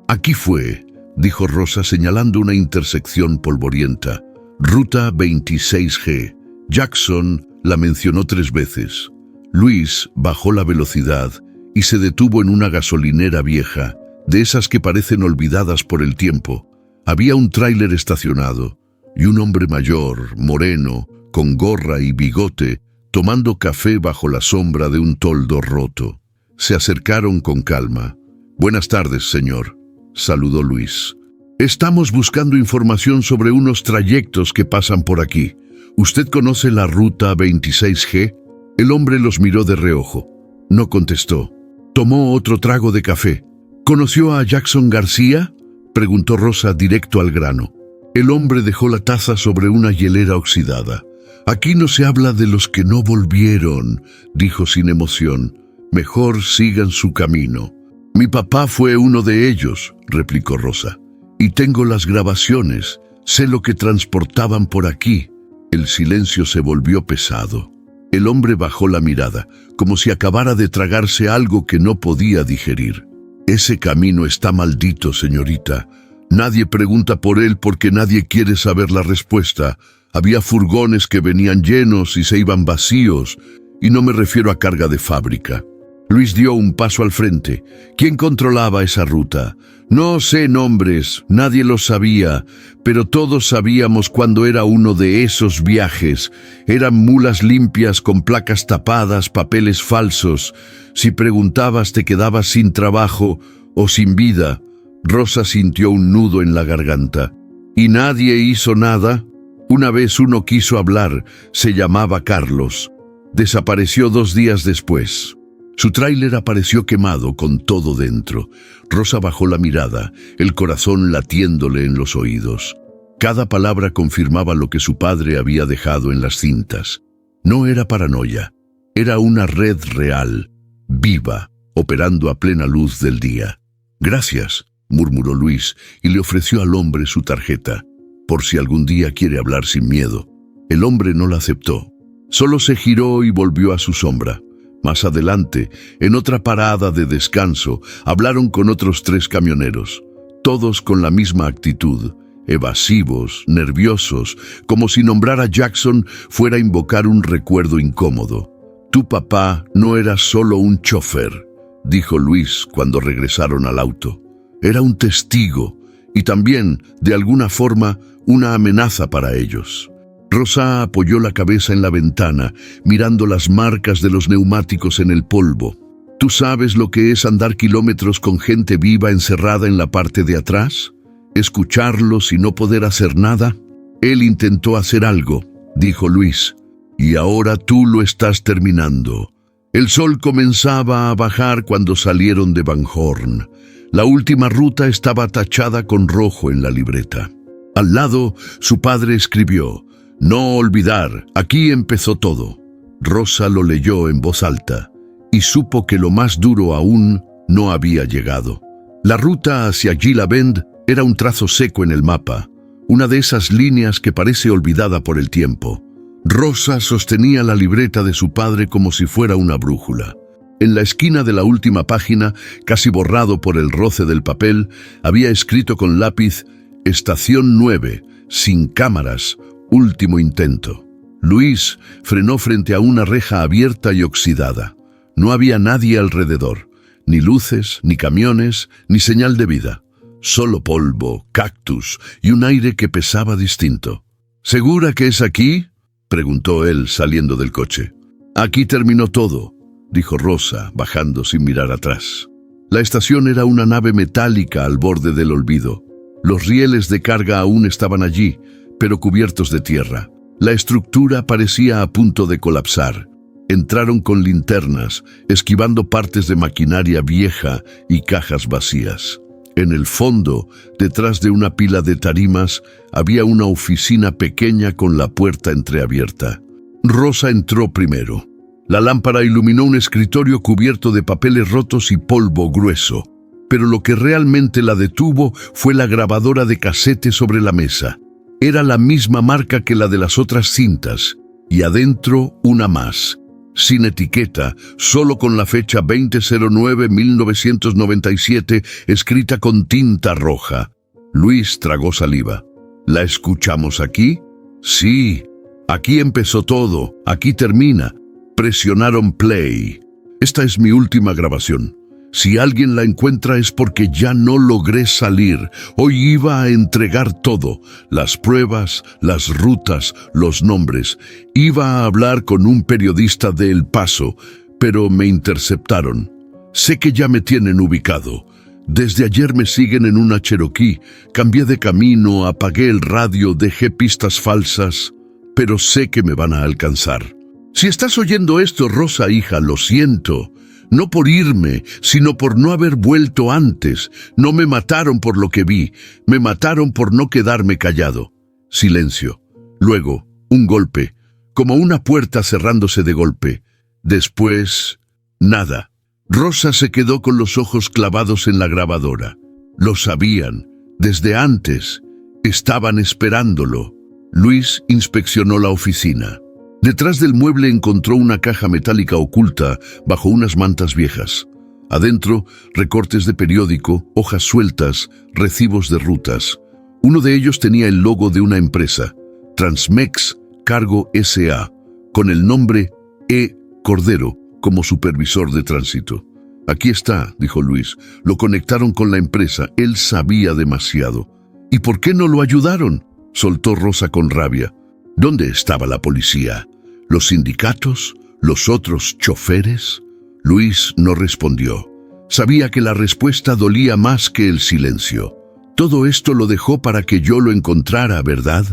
Aquí fue dijo Rosa señalando una intersección polvorienta. Ruta 26G. Jackson la mencionó 3 veces. Luis bajó la velocidad y se detuvo en una gasolinera vieja, de esas que parecen olvidadas por el tiempo. Había un tráiler estacionado y un hombre mayor, moreno, con gorra y bigote, tomando café bajo la sombra de un toldo roto. Se acercaron con calma. «Buenas tardes, señor», saludó Luis. «Estamos buscando información sobre unos trayectos que pasan por aquí. ¿Usted conoce la ruta 26G? El hombre los miró de reojo. No contestó. Tomó otro trago de café. ¿Conoció a Jackson García?, preguntó Rosa directo al grano. El hombre dejó la taza sobre una hielera oxidada. «Aquí no se habla de los que no volvieron», dijo sin emoción. «Mejor sigan su camino». «Mi papá fue uno de ellos», replicó Rosa. «Y tengo las grabaciones. Sé lo que transportaban por aquí». El silencio se volvió pesado. El hombre bajó la mirada, como si acabara de tragarse algo que no podía digerir. «Ese camino está maldito, señorita. Nadie pregunta por él porque nadie quiere saber la respuesta. Había furgones que venían llenos y se iban vacíos, y no me refiero a carga de fábrica». Luis dio un paso al frente. «¿Quién controlaba esa ruta?» «No sé nombres, nadie lo sabía, pero todos sabíamos cuando era uno de esos viajes. Eran mulas limpias con placas tapadas, papeles falsos. Si preguntabas te quedabas sin trabajo o sin vida». Rosa sintió un nudo en la garganta. «¿Y nadie hizo nada?» «Una vez uno quiso hablar, se llamaba Carlos. Desapareció 2 días después». Su tráiler apareció quemado con todo dentro. Rosa bajó la mirada, el corazón latiéndole en los oídos. Cada palabra confirmaba lo que su padre había dejado en las cintas. No era paranoia, era una red real, viva, operando a plena luz del día. «Gracias», murmuró Luis y le ofreció al hombre su tarjeta, por si algún día quiere hablar sin miedo. El hombre no la aceptó. Solo se giró y volvió a su sombra. Más adelante, en otra parada de descanso, hablaron con otros 3 camioneros, todos con la misma actitud, evasivos, nerviosos, como si nombrar a Jackson fuera invocar un recuerdo incómodo. «Tu papá no era solo un chofer», dijo Luis cuando regresaron al auto. «Era un testigo y también, de alguna forma, una amenaza para ellos». Rosa apoyó la cabeza en la ventana, mirando las marcas de los neumáticos en el polvo. «¿Tú sabes lo que es andar kilómetros con gente viva encerrada en la parte de atrás? ¿Escucharlos y no poder hacer nada?» «Él intentó hacer algo», dijo Luis, «y ahora tú lo estás terminando». El sol comenzaba a bajar cuando salieron de Van Horn. La última ruta estaba tachada con rojo en la libreta. Al lado, su padre escribió: «No olvidar, aquí empezó todo». Rosa lo leyó en voz alta y supo que lo más duro aún no había llegado. La ruta hacia Gila Bend era un trazo seco en el mapa, una de esas líneas que parece olvidada por el tiempo. Rosa sostenía la libreta de su padre como si fuera una brújula. En la esquina de la última página, casi borrado por el roce del papel, había escrito con lápiz: «Estación 9, sin cámaras, último intento». Luis frenó frente a una reja abierta y oxidada. No había nadie alrededor, ni luces, ni camiones, ni señal de vida. Solo polvo, cactus y un aire que pesaba distinto. «¿Segura que es aquí?», preguntó él saliendo del coche. «Aquí terminó todo», dijo Rosa, bajando sin mirar atrás. La estación era una nave metálica al borde del olvido. Los rieles de carga aún estaban allí, pero cubiertos de tierra. La estructura parecía a punto de colapsar. Entraron con linternas, esquivando partes de maquinaria vieja y cajas vacías. En el fondo, detrás de una pila de tarimas, había una oficina pequeña con la puerta entreabierta. Rosa entró primero. La lámpara iluminó un escritorio cubierto de papeles rotos y polvo grueso. Pero lo que realmente la detuvo fue la grabadora de casete sobre la mesa. Era la misma marca que la de las otras cintas, y adentro una más, sin etiqueta, solo con la fecha 2009-1997 escrita con tinta roja. Luis tragó saliva. ¿La escuchamos aquí? Sí. Aquí empezó todo. Aquí termina. Presionaron play. Esta es mi última grabación. Si alguien la encuentra es porque ya no logré salir. Hoy iba a entregar todo. Las pruebas, las rutas, los nombres. Iba a hablar con un periodista de El Paso, pero me interceptaron. Sé que ya me tienen ubicado. Desde ayer me siguen en una Cherokee. Cambié de camino, apagué el radio, dejé pistas falsas, pero sé que me van a alcanzar. Si estás oyendo esto, Rosa, hija, lo siento. No por irme, sino por no haber vuelto antes. No me mataron por lo que vi, me mataron por no quedarme callado. Silencio. Luego, un golpe, como una puerta cerrándose de golpe. Después, nada. Rosa se quedó con los ojos clavados en la grabadora. Lo sabían, desde antes. Estaban esperándolo. Luis inspeccionó la oficina. Detrás del mueble encontró una caja metálica oculta bajo unas mantas viejas. Adentro, recortes de periódico, hojas sueltas, recibos de rutas. Uno de ellos tenía el logo de una empresa, Transmex Cargo S.A., con el nombre E. Cordero como supervisor de tránsito. Aquí está, dijo Luis. Lo conectaron con la empresa. Él sabía demasiado. ¿Y por qué no lo ayudaron?, soltó Rosa con rabia. ¿Dónde estaba la policía? ¿Los sindicatos? ¿Los otros choferes? Luis no respondió. Sabía que la respuesta dolía más que el silencio. «Todo esto lo dejó para que yo lo encontrara, ¿verdad?»,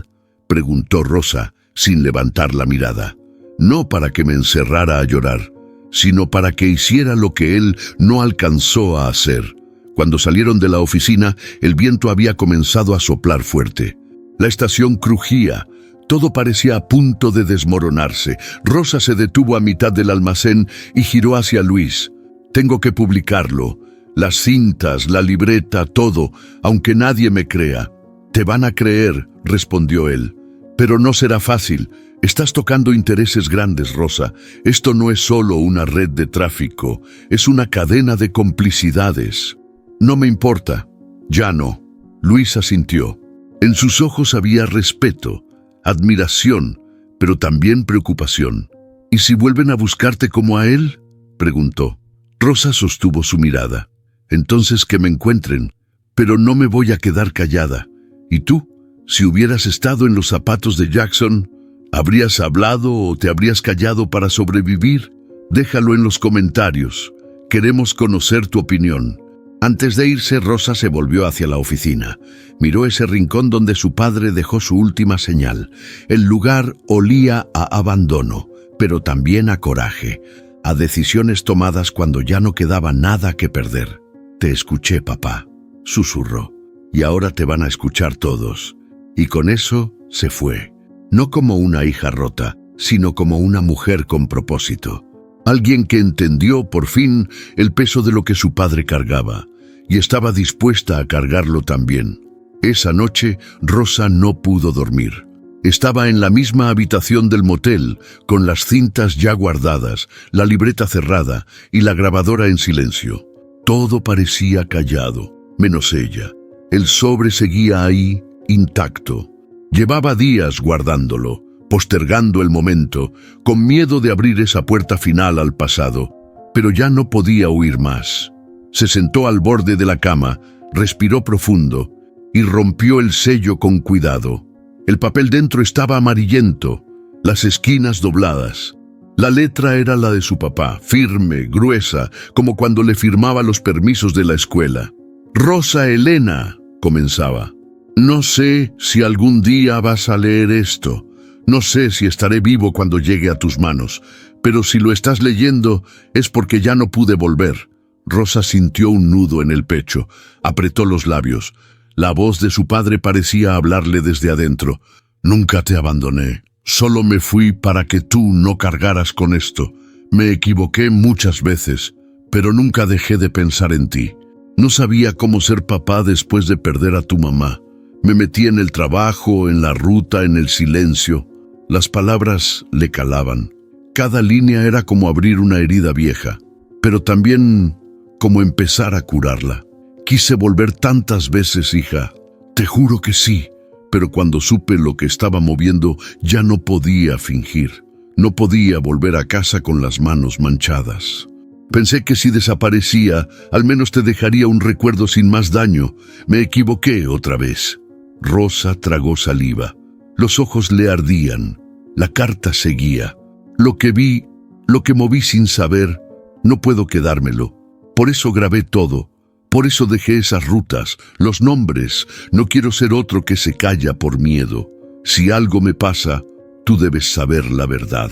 preguntó Rosa, sin levantar la mirada. No para que me encerrara a llorar, sino para que hiciera lo que él no alcanzó a hacer. Cuando salieron de la oficina, el viento había comenzado a soplar fuerte. La estación crujía. Todo parecía a punto de desmoronarse. Rosa se detuvo a mitad del almacén y giró hacia Luis. «Tengo que publicarlo. Las cintas, la libreta, todo, aunque nadie me crea». «Te van a creer», respondió él. «Pero no será fácil. Estás tocando intereses grandes, Rosa. Esto no es solo una red de tráfico, es una cadena de complicidades». «No me importa». «Ya no». Luis asintió. En sus ojos había respeto, admiración, pero también preocupación. «¿Y si vuelven a buscarte como a él?», preguntó. Rosa sostuvo su mirada. «Entonces que me encuentren, pero no me voy a quedar callada. ¿Y tú? Si hubieras estado en los zapatos de Jackson, ¿habrías hablado o te habrías callado para sobrevivir? Déjalo en los comentarios. Queremos conocer tu opinión». Antes de irse, Rosa se volvió hacia la oficina. Miró ese rincón donde su padre dejó su última señal. El lugar olía a abandono, pero también a coraje, a decisiones tomadas cuando ya no quedaba nada que perder. «Te escuché, papá», susurró. «Y ahora te van a escuchar todos». Y con eso se fue. No como una hija rota, sino como una mujer con propósito. Alguien que entendió, por fin, el peso de lo que su padre cargaba, y estaba dispuesta a cargarlo también. Esa noche, Rosa no pudo dormir. Estaba en la misma habitación del motel, con las cintas ya guardadas, la libreta cerrada y la grabadora en silencio. Todo parecía callado, menos ella. El sobre seguía ahí, intacto. Llevaba días guardándolo, postergando el momento, con miedo de abrir esa puerta final al pasado, pero ya no podía huir más. Se sentó al borde de la cama, respiró profundo y rompió el sello con cuidado. El papel dentro estaba amarillento, las esquinas dobladas. La letra era la de su papá, firme, gruesa, como cuando le firmaba los permisos de la escuela. «Rosa Elena», comenzaba. «No sé si algún día vas a leer esto. No sé si estaré vivo cuando llegue a tus manos, pero si lo estás leyendo es porque ya no pude volver». Rosa sintió un nudo en el pecho, apretó los labios. La voz de su padre parecía hablarle desde adentro. «Nunca te abandoné. Solo me fui para que tú no cargaras con esto. Me equivoqué muchas veces, pero nunca dejé de pensar en ti. No sabía cómo ser papá después de perder a tu mamá. Me metí en el trabajo, en la ruta, en el silencio». Las palabras le calaban. Cada línea era como abrir una herida vieja, pero también como empezar a curarla. «Quise volver tantas veces, hija. Te juro que sí, pero cuando supe lo que estaba moviendo ya no podía fingir. No podía volver a casa con las manos manchadas. Pensé que si desaparecía, al menos te dejaría un recuerdo sin más daño. Me equivoqué otra vez. Rosa tragó saliva. Los ojos le ardían. La carta seguía. Lo que vi, lo que moví sin saber, no puedo quedármelo. Por eso grabé todo. Por eso dejé esas rutas, los nombres. No quiero ser otro que se calla por miedo. Si algo me pasa, tú debes saber la verdad.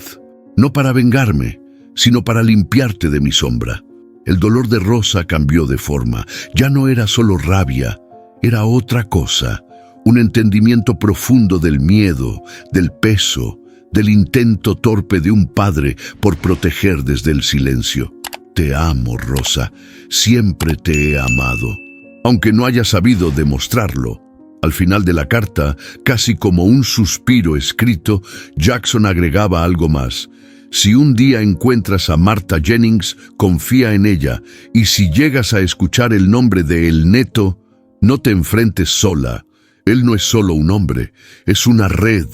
No para vengarme, sino para limpiarte de mi sombra. El dolor de Rosa cambió de forma. Ya no era solo rabia, era otra cosa. Un entendimiento profundo del miedo, del peso, del intento torpe de un padre por proteger desde el silencio. Te amo, Rosa. Siempre te he amado. Aunque no haya sabido demostrarlo. Al final de la carta, casi como un suspiro escrito, Jackson agregaba algo más. Si un día encuentras a Martha Jennings, confía en ella, y si llegas a escuchar el nombre de El Neto, no te enfrentes sola. Él no es solo un hombre, es una red.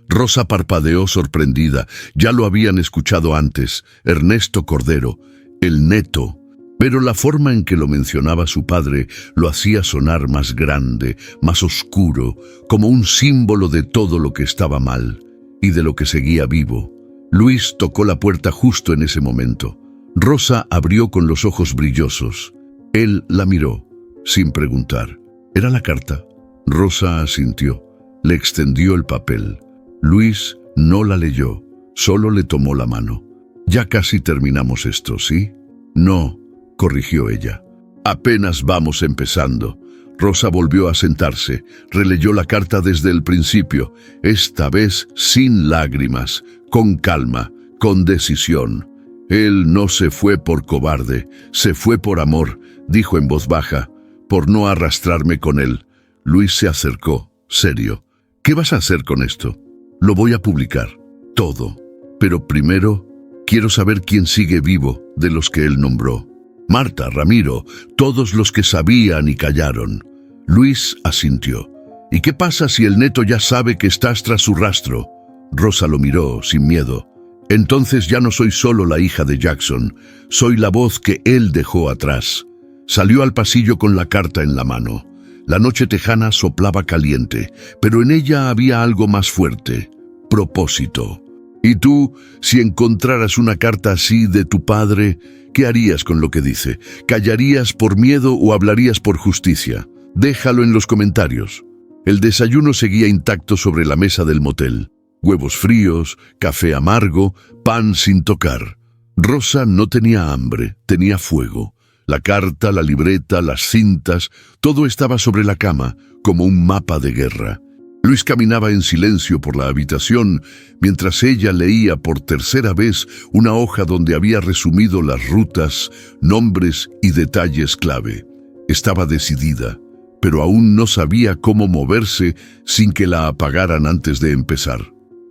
Rosa parpadeó sorprendida. Ya lo habían escuchado antes. Ernesto Cordero, El Neto. Pero la forma en que lo mencionaba su padre lo hacía sonar más grande, más oscuro, como un símbolo de todo lo que estaba mal y de lo que seguía vivo. Luis tocó la puerta justo en ese momento. Rosa abrió con los ojos brillosos. Él la miró, sin preguntar. ¿Era la carta? Rosa asintió. Le extendió el papel. Luis no la leyó, solo le tomó la mano. Ya casi terminamos esto, ¿sí? No, corrigió ella. Apenas vamos empezando. Rosa volvió a sentarse, releyó la carta desde el principio, esta vez sin lágrimas, con calma, con decisión. Él no se fue por cobarde, se fue por amor, dijo en voz baja, por no arrastrarme con él. Luis se acercó, serio. ¿Qué vas a hacer con esto? Lo voy a publicar, todo. Pero primero, quiero saber quién sigue vivo de los que él nombró. Marta, Ramiro, todos los que sabían y callaron. Luis asintió. ¿Y qué pasa si el Neto ya sabe que estás tras su rastro? Rosa lo miró, sin miedo. Entonces ya no soy solo la hija de Jackson, soy la voz que él dejó atrás. Salió al pasillo con la carta en la mano. La noche tejana soplaba caliente, pero en ella había algo más fuerte: propósito. ¿Y tú, si encontraras una carta así de tu padre, qué harías con lo que dice? ¿Callarías por miedo o hablarías por justicia? Déjalo en los comentarios. El desayuno seguía intacto sobre la mesa del motel. Huevos fríos, café amargo, pan sin tocar. Rosa no tenía hambre, tenía fuego. La carta, la libreta, las cintas, todo estaba sobre la cama, como un mapa de guerra. Luis caminaba en silencio por la habitación, mientras ella leía por tercera vez una hoja donde había resumido las rutas, nombres y detalles clave. Estaba decidida, pero aún no sabía cómo moverse sin que la apagaran antes de empezar.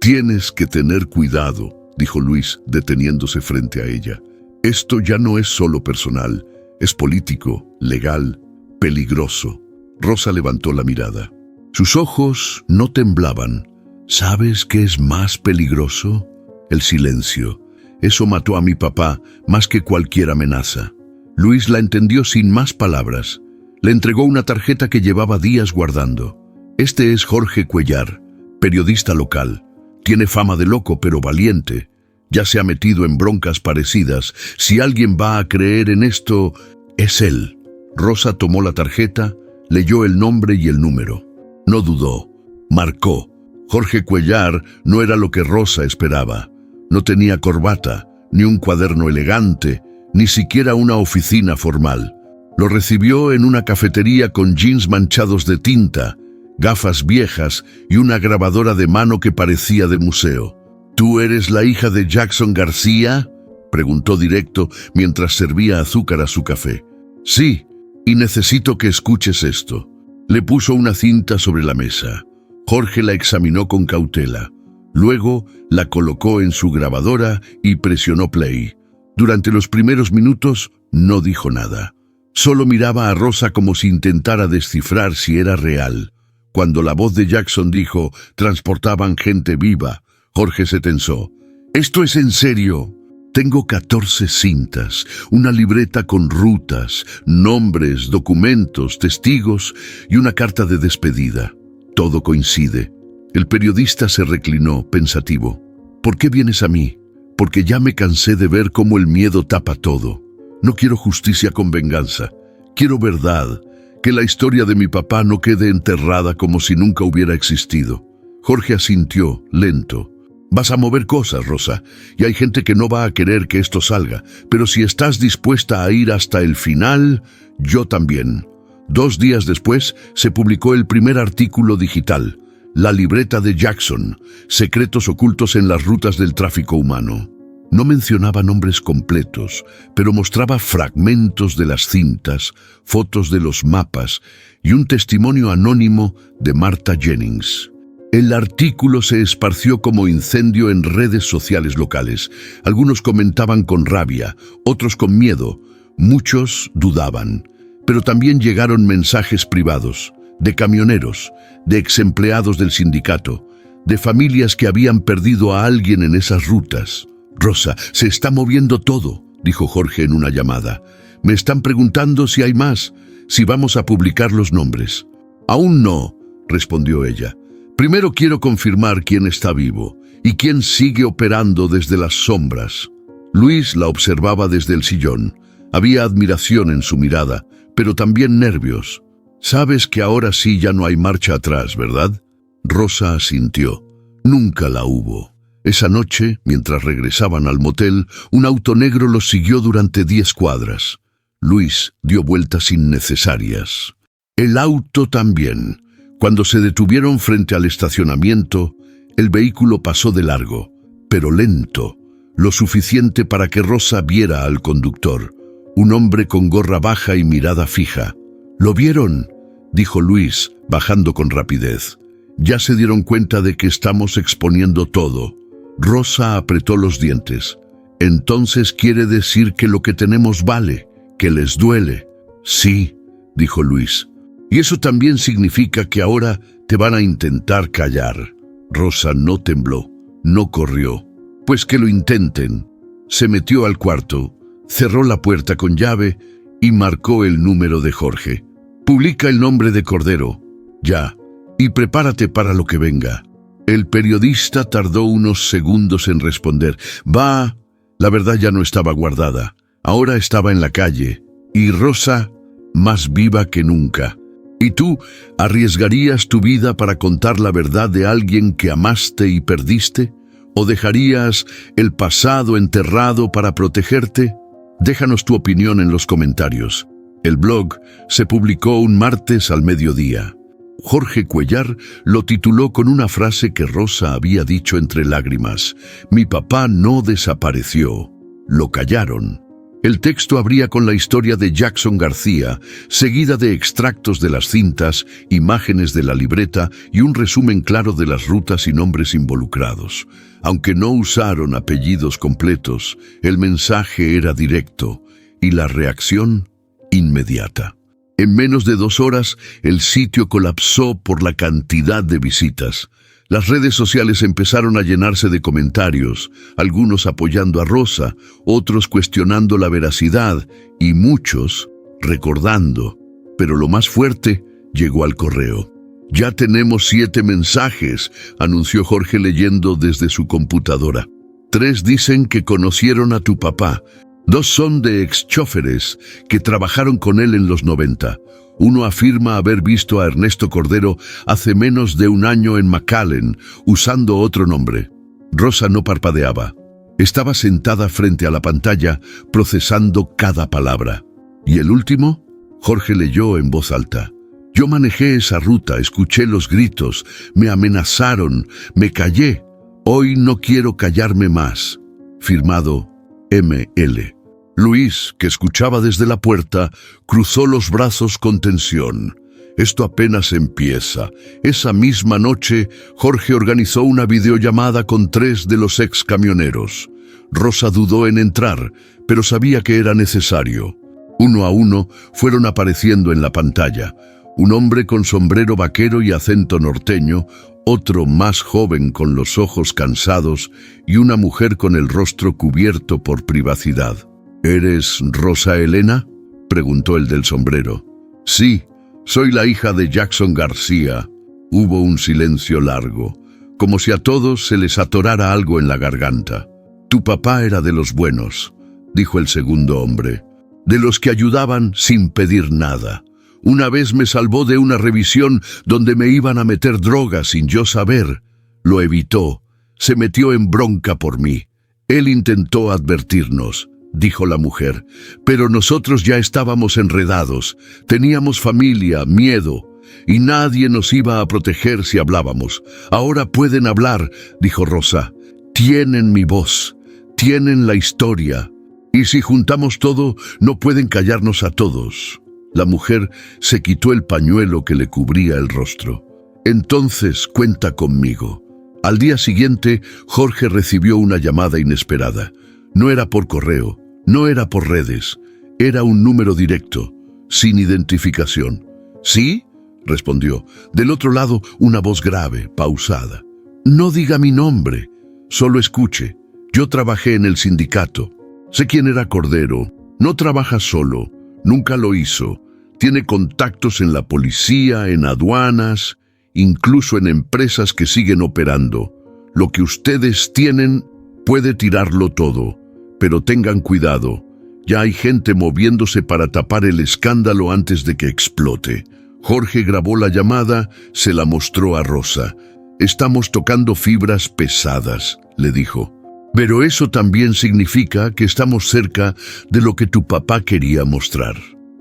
Tienes que tener cuidado, dijo Luis, deteniéndose frente a ella. Esto ya no es solo personal, es político, legal, peligroso. Rosa levantó la mirada. Sus ojos no temblaban. ¿Sabes qué es más peligroso? El silencio. Eso mató a mi papá más que cualquier amenaza. Luis la entendió sin más palabras. Le entregó una tarjeta que llevaba días guardando. Este es Jorge Cuellar, periodista local. Tiene fama de loco, pero valiente. Ya se ha metido en broncas parecidas. Si alguien va a creer en esto, es él. Rosa tomó la tarjeta, leyó el nombre y el número. No dudó. Marcó. Jorge Cuellar no era lo que Rosa esperaba. No tenía corbata, ni un cuaderno elegante, ni siquiera una oficina formal. Lo recibió en una cafetería con jeans manchados de tinta, gafas viejas y una grabadora de mano que parecía de museo. ¿Tú eres la hija de Jackson García?, preguntó directo mientras servía azúcar a su café. Sí, y necesito que escuches esto. Le puso una cinta sobre la mesa. Jorge la examinó con cautela. Luego la colocó en su grabadora y presionó play. Durante los primeros minutos no dijo nada. Solo miraba a Rosa como si intentara descifrar si era real. Cuando la voz de Jackson dijo, transportaban gente viva, Jorge se tensó. ¿Esto es en serio? Tengo 14 cintas, una libreta con rutas, nombres, documentos, testigos y una carta de despedida. Todo coincide. El periodista se reclinó, pensativo. ¿Por qué vienes a mí? Porque ya me cansé de ver cómo el miedo tapa todo. No quiero justicia con venganza. Quiero verdad. Que la historia de mi papá no quede enterrada como si nunca hubiera existido. Jorge asintió, lento. Vas a mover cosas, Rosa, y hay gente que no va a querer que esto salga, pero si estás dispuesta a ir hasta el final, yo también. 2 días después se publicó el primer artículo digital, La libreta de Jackson, secretos ocultos en las rutas del tráfico humano. No mencionaba nombres completos, pero mostraba fragmentos de las cintas, fotos de los mapas y un testimonio anónimo de Martha Jennings. El artículo se esparció como incendio en redes sociales locales. Algunos comentaban con rabia, otros con miedo, muchos dudaban. Pero también llegaron mensajes privados, de camioneros, de exempleados del sindicato, de familias que habían perdido a alguien en esas rutas. Rosa, se está moviendo todo, dijo Jorge en una llamada. Me están preguntando si hay más, si vamos a publicar los nombres. Aún no, respondió ella. Primero quiero confirmar quién está vivo y quién sigue operando desde las sombras. Luis la observaba desde el sillón. Había admiración en su mirada, pero también nervios. Sabes que ahora sí ya no hay marcha atrás, ¿verdad? Rosa asintió. Nunca la hubo. Esa noche, mientras regresaban al motel, un auto negro los siguió durante 10 cuadras. Luis dio vueltas innecesarias. El auto también. Cuando se detuvieron frente al estacionamiento, el vehículo pasó de largo, pero lento, lo suficiente para que Rosa viera al conductor, un hombre con gorra baja y mirada fija. ¿Lo vieron?, dijo Luis, bajando con rapidez. Ya se dieron cuenta de que estamos exponiendo todo. Rosa apretó los dientes. Entonces quiere decir que lo que tenemos vale, que les duele. Sí, dijo Luis. Y eso también significa que ahora te van a intentar callar. Rosa no tembló, no corrió. Pues que lo intenten. Se metió al cuarto, cerró la puerta con llave y marcó el número de Jorge. Publica el nombre de Cordero, ya, y prepárate para lo que venga. El periodista tardó unos segundos en responder. Va, la verdad ya no estaba guardada. Ahora estaba en la calle, y Rosa, más viva que nunca. ¿Y tú arriesgarías tu vida para contar la verdad de alguien que amaste y perdiste? ¿O dejarías el pasado enterrado para protegerte? Déjanos tu opinión en los comentarios. El blog se publicó un martes al mediodía. Jorge Cuellar lo tituló con una frase que Rosa había dicho entre lágrimas. Mi papá no desapareció. Lo callaron. El texto abría con la historia de Jackson García, seguida de extractos de las cintas, imágenes de la libreta y un resumen claro de las rutas y nombres involucrados. Aunque no usaron apellidos completos, el mensaje era directo y la reacción inmediata. En menos de 2 horas, el sitio colapsó por la cantidad de visitas. Las redes sociales empezaron a llenarse de comentarios, algunos apoyando a Rosa, otros cuestionando la veracidad y muchos recordando. Pero lo más fuerte llegó al correo. Ya tenemos 7 mensajes, anunció Jorge leyendo desde su computadora. 3 dicen que conocieron a tu papá. 2 son de exchóferes que trabajaron con él en los 90. Uno afirma haber visto a Ernesto Cordero hace menos de 1 año en McAllen, usando otro nombre. Rosa no parpadeaba. Estaba sentada frente a la pantalla, procesando cada palabra. ¿Y el último? Jorge leyó en voz alta. Yo manejé esa ruta, escuché los gritos, me amenazaron, me callé. Hoy no quiero callarme más. Firmado M.L. Luis, que escuchaba desde la puerta, cruzó los brazos con tensión. Esto apenas empieza. Esa misma noche, Jorge organizó una videollamada con 3 de los ex camioneros. Rosa dudó en entrar, pero sabía que era necesario. Uno a uno fueron apareciendo en la pantalla. Un hombre con sombrero vaquero y acento norteño, otro más joven con los ojos cansados y una mujer con el rostro cubierto por privacidad. ¿Eres Rosa Elena?, preguntó el del sombrero. Sí, soy la hija de Jackson García. Hubo un silencio largo, como si a todos se les atorara algo en la garganta. Tu papá era de los buenos, dijo el segundo hombre, de los que ayudaban sin pedir nada. Una vez me salvó de una revisión donde me iban a meter drogas sin yo saber. Lo evitó. Se metió en bronca por mí. Él intentó advertirnos, dijo la mujer, pero nosotros ya estábamos enredados. Teníamos familia, miedo, y nadie nos iba a proteger si hablábamos. Ahora pueden hablar, dijo Rosa. Tienen mi voz, tienen la historia, y si juntamos todo, no pueden callarnos a todos. La mujer se quitó el pañuelo que le cubría el rostro. Entonces cuenta conmigo. Al día siguiente, Jorge recibió una llamada inesperada. No era por correo, no era por redes, era un número directo, sin identificación. ¿Sí?, respondió. Del otro lado, una voz grave, pausada. No diga mi nombre, solo escuche. Yo trabajé en el sindicato. Sé quién era Cordero. No trabaja solo. Nunca lo hizo. Tiene contactos en la policía, en aduanas, incluso en empresas que siguen operando. Lo que ustedes tienen puede tirarlo todo, pero tengan cuidado. Ya hay gente moviéndose para tapar el escándalo antes de que explote. Jorge grabó la llamada, se la mostró a Rosa. Estamos tocando fibras pesadas, le dijo. Pero eso también significa que estamos cerca de lo que tu papá quería mostrar.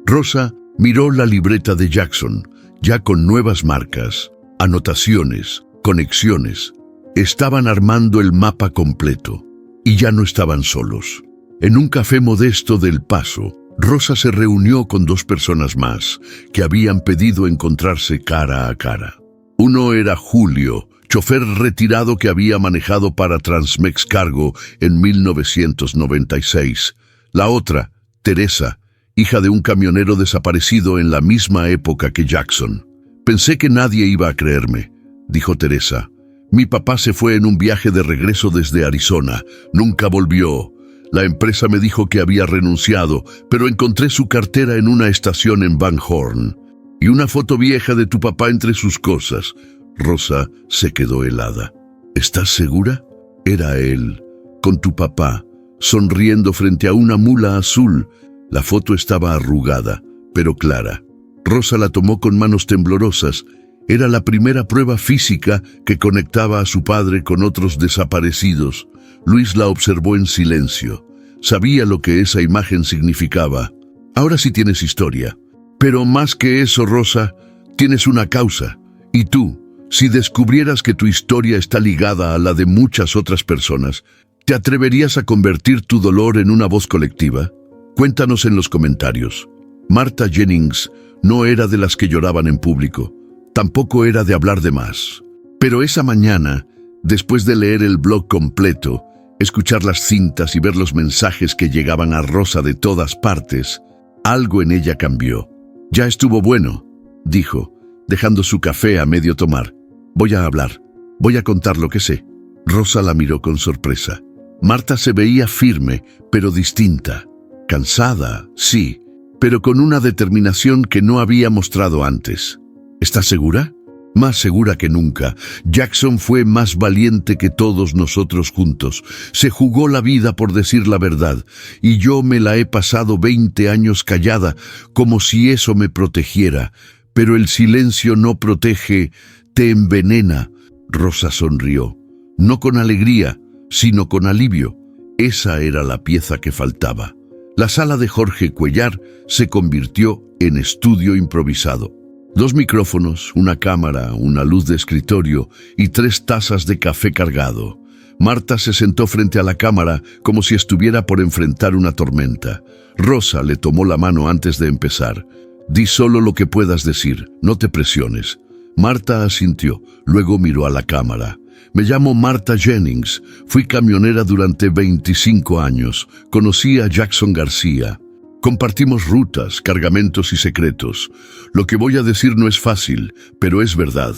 Rosa miró la libreta de Jackson, ya con nuevas marcas, anotaciones, conexiones. Estaban armando el mapa completo, y ya no estaban solos. En un café modesto del Paso, Rosa se reunió con dos personas más, que habían pedido encontrarse cara a cara. Uno era Julio, chofer retirado que había manejado para Transmex Cargo en 1996. La otra, Teresa, hija de un camionero desaparecido en la misma época que Jackson. Pensé que nadie iba a creerme, dijo Teresa. Mi papá se fue en un viaje de regreso desde Arizona. Nunca volvió. La empresa me dijo que había renunciado, pero encontré su cartera en una estación en Van Horn. Y una foto vieja de tu papá entre sus cosas. Rosa se quedó helada. ¿Estás segura? Era él, con tu papá, sonriendo frente a una mula azul. La foto estaba arrugada, pero clara. Rosa la tomó con manos temblorosas. Era la primera prueba física que conectaba a su padre con otros desaparecidos. Luis la observó en silencio. Sabía lo que esa imagen significaba. Ahora sí tienes historia. Pero más que eso, Rosa, tienes una causa. Y tú, si descubrieras que tu historia está ligada a la de muchas otras personas, ¿te atreverías a convertir tu dolor en una voz colectiva? Cuéntanos en los comentarios. Martha Jennings no era de las que lloraban en público. Tampoco era de hablar de más. Pero esa mañana, después de leer el blog completo, escuchar las cintas y ver los mensajes que llegaban a Rosa de todas partes, algo en ella cambió. Ya estuvo bueno, dijo, dejando su café a medio tomar. Voy a hablar. Voy a contar lo que sé. Rosa la miró con sorpresa. Martha se veía firme, pero distinta. Cansada, sí, pero con una determinación que no había mostrado antes. ¿Estás segura? Más segura que nunca. Jackson fue más valiente que todos nosotros juntos. Se jugó la vida por decir la verdad, y yo me la he pasado 20 años callada, como si eso me protegiera. Pero el silencio no protege, te envenena. Rosa sonrió, no con alegría, sino con alivio. Esa era la pieza que faltaba. La sala de Jorge Cuellar se convirtió en estudio improvisado. 2 micrófonos, una cámara, una luz de escritorio y 3 tazas de café cargado. Martha se sentó frente a la cámara como si estuviera por enfrentar una tormenta. Rosa le tomó la mano antes de empezar. Di solo lo que puedas decir, no te presiones. Martha asintió, luego miró a la cámara. Me llamo Martha Jennings, fui camionera durante 25 años. Conocí a Jackson García. Compartimos rutas, cargamentos y secretos. Lo que voy a decir no es fácil, pero es verdad.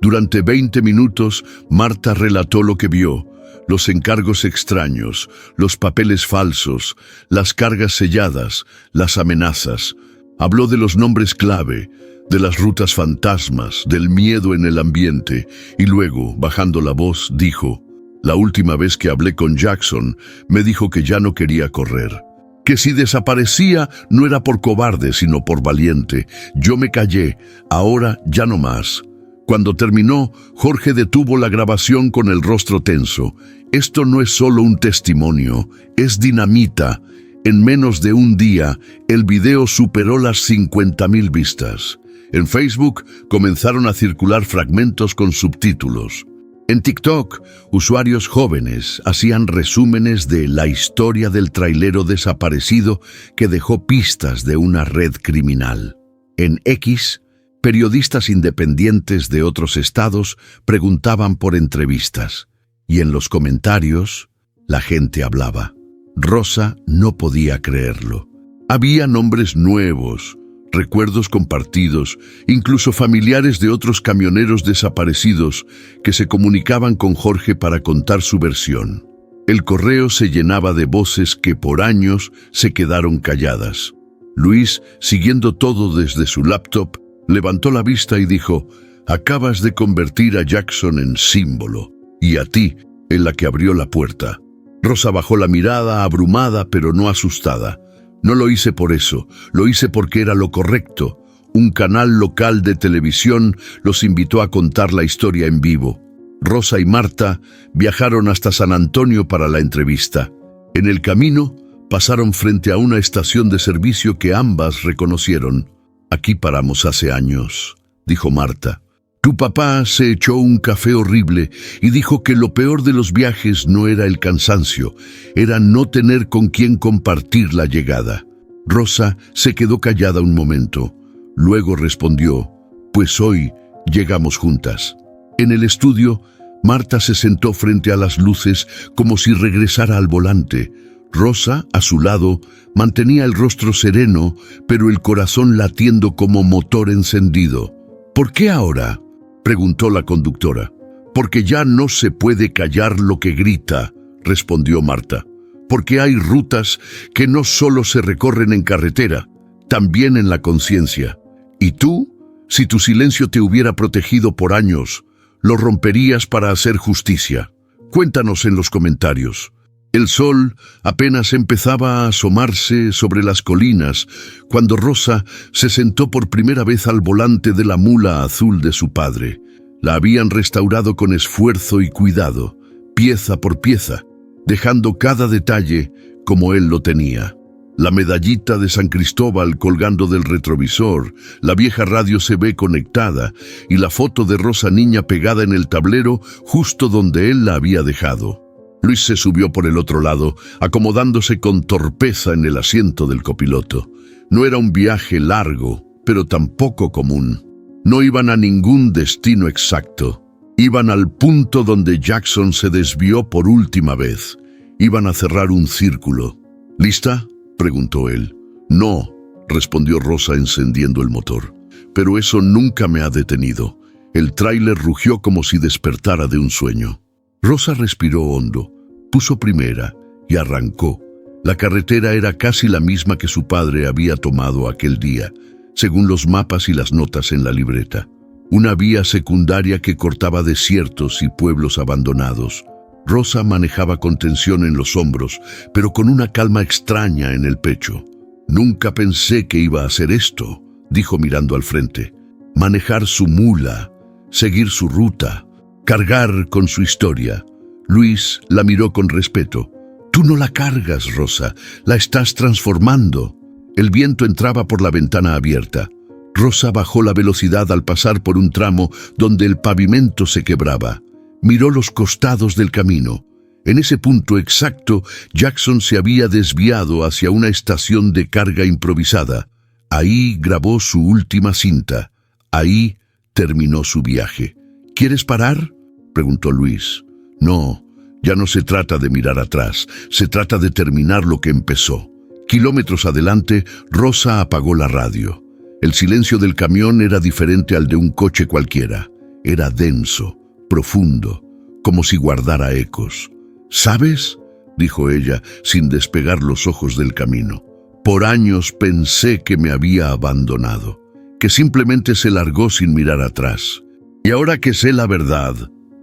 Durante 20 minutos, Marta relató lo que vio: los encargos extraños, los papeles falsos, las cargas selladas, las amenazas. Habló de los nombres clave, de las rutas fantasmas, del miedo en el ambiente, y luego, bajando la voz, dijo: la última vez que hablé con Jackson, me dijo que ya no quería correr. Que si desaparecía no era por cobarde, sino por valiente. Yo me callé, ahora ya no más. Cuando terminó, Jorge detuvo la grabación con el rostro tenso. Esto no es solo un testimonio, es dinamita. En menos de un día, el video superó las 50.000 vistas. En Facebook comenzaron a circular fragmentos con subtítulos. En TikTok, usuarios jóvenes hacían resúmenes de la historia del trailero desaparecido que dejó pistas de una red criminal. En X, periodistas independientes de otros estados preguntaban por entrevistas. Y en los comentarios, la gente hablaba. Rosa no podía creerlo. Había nombres nuevos, recuerdos compartidos, incluso familiares de otros camioneros desaparecidos que se comunicaban con Jorge para contar su versión. El correo se llenaba de voces que por años se quedaron calladas. Luis, siguiendo todo desde su laptop, levantó la vista y dijo: acabas de convertir a Jackson en símbolo, y a ti en la que abrió la puerta. Rosa bajó la mirada, abrumada pero no asustada. No lo hice por eso, lo hice porque era lo correcto. Un canal local de televisión los invitó a contar la historia en vivo. Rosa y Marta viajaron hasta San Antonio para la entrevista. En el camino, pasaron frente a una estación de servicio que ambas reconocieron. Aquí paramos hace años, dijo Marta. Tu papá se echó un café horrible y dijo que lo peor de los viajes no era el cansancio, era no tener con quién compartir la llegada. Rosa se quedó callada un momento. Luego respondió: pues hoy llegamos juntas. En el estudio, Marta se sentó frente a las luces como si regresara al volante. Rosa, a su lado, mantenía el rostro sereno, pero el corazón latiendo como motor encendido. ¿Por qué ahora?, preguntó la conductora. Porque ya no se puede callar lo que grita, respondió Marta. Porque hay rutas que no solo se recorren en carretera, también en la conciencia. ¿Y tú? Si tu silencio te hubiera protegido por años, lo romperías para hacer justicia. Cuéntanos en los comentarios. El sol apenas empezaba a asomarse sobre las colinas cuando Rosa se sentó por primera vez al volante de la mula azul de su padre. La habían restaurado con esfuerzo y cuidado, pieza por pieza, dejando cada detalle como él lo tenía. La medallita de San Cristóbal colgando del retrovisor, la vieja radio CB conectada y la foto de Rosa niña pegada en el tablero justo donde él la había dejado. Luis se subió por el otro lado, acomodándose con torpeza en el asiento del copiloto. No era un viaje largo, pero tampoco común. No iban a ningún destino exacto. Iban al punto donde Jackson se desvió por última vez. Iban a cerrar un círculo. ¿Lista?, preguntó él. No, respondió Rosa encendiendo el motor. Pero eso nunca me ha detenido. El tráiler rugió como si despertara de un sueño. Rosa respiró hondo, puso primera y arrancó. La carretera era casi la misma que su padre había tomado aquel día, según los mapas y las notas en la libreta. Una vía secundaria que cortaba desiertos y pueblos abandonados. Rosa manejaba con tensión en los hombros, pero con una calma extraña en el pecho. Nunca pensé que iba a hacer esto, dijo mirando al frente. Manejar su mula, seguir su ruta, cargar con su historia. Luis la miró con respeto. Tú no la cargas, Rosa, la estás transformando. El viento entraba por la ventana abierta. Rosa bajó la velocidad al pasar por un tramo donde el pavimento se quebraba. Miró los costados del camino. En ese punto exacto, Jackson se había desviado hacia una estación de carga improvisada. Ahí grabó su última cinta. Ahí terminó su viaje. ¿Quieres parar?, preguntó Luis. No, ya no se trata de mirar atrás, se trata de terminar lo que empezó. Kilómetros adelante, Rosa apagó la radio. El silencio del camión era diferente al de un coche cualquiera. Era denso, profundo, como si guardara ecos. ¿Sabes?, dijo ella, sin despegar los ojos del camino. Por años pensé que me había abandonado, que simplemente se largó sin mirar atrás. Y ahora que sé la verdad,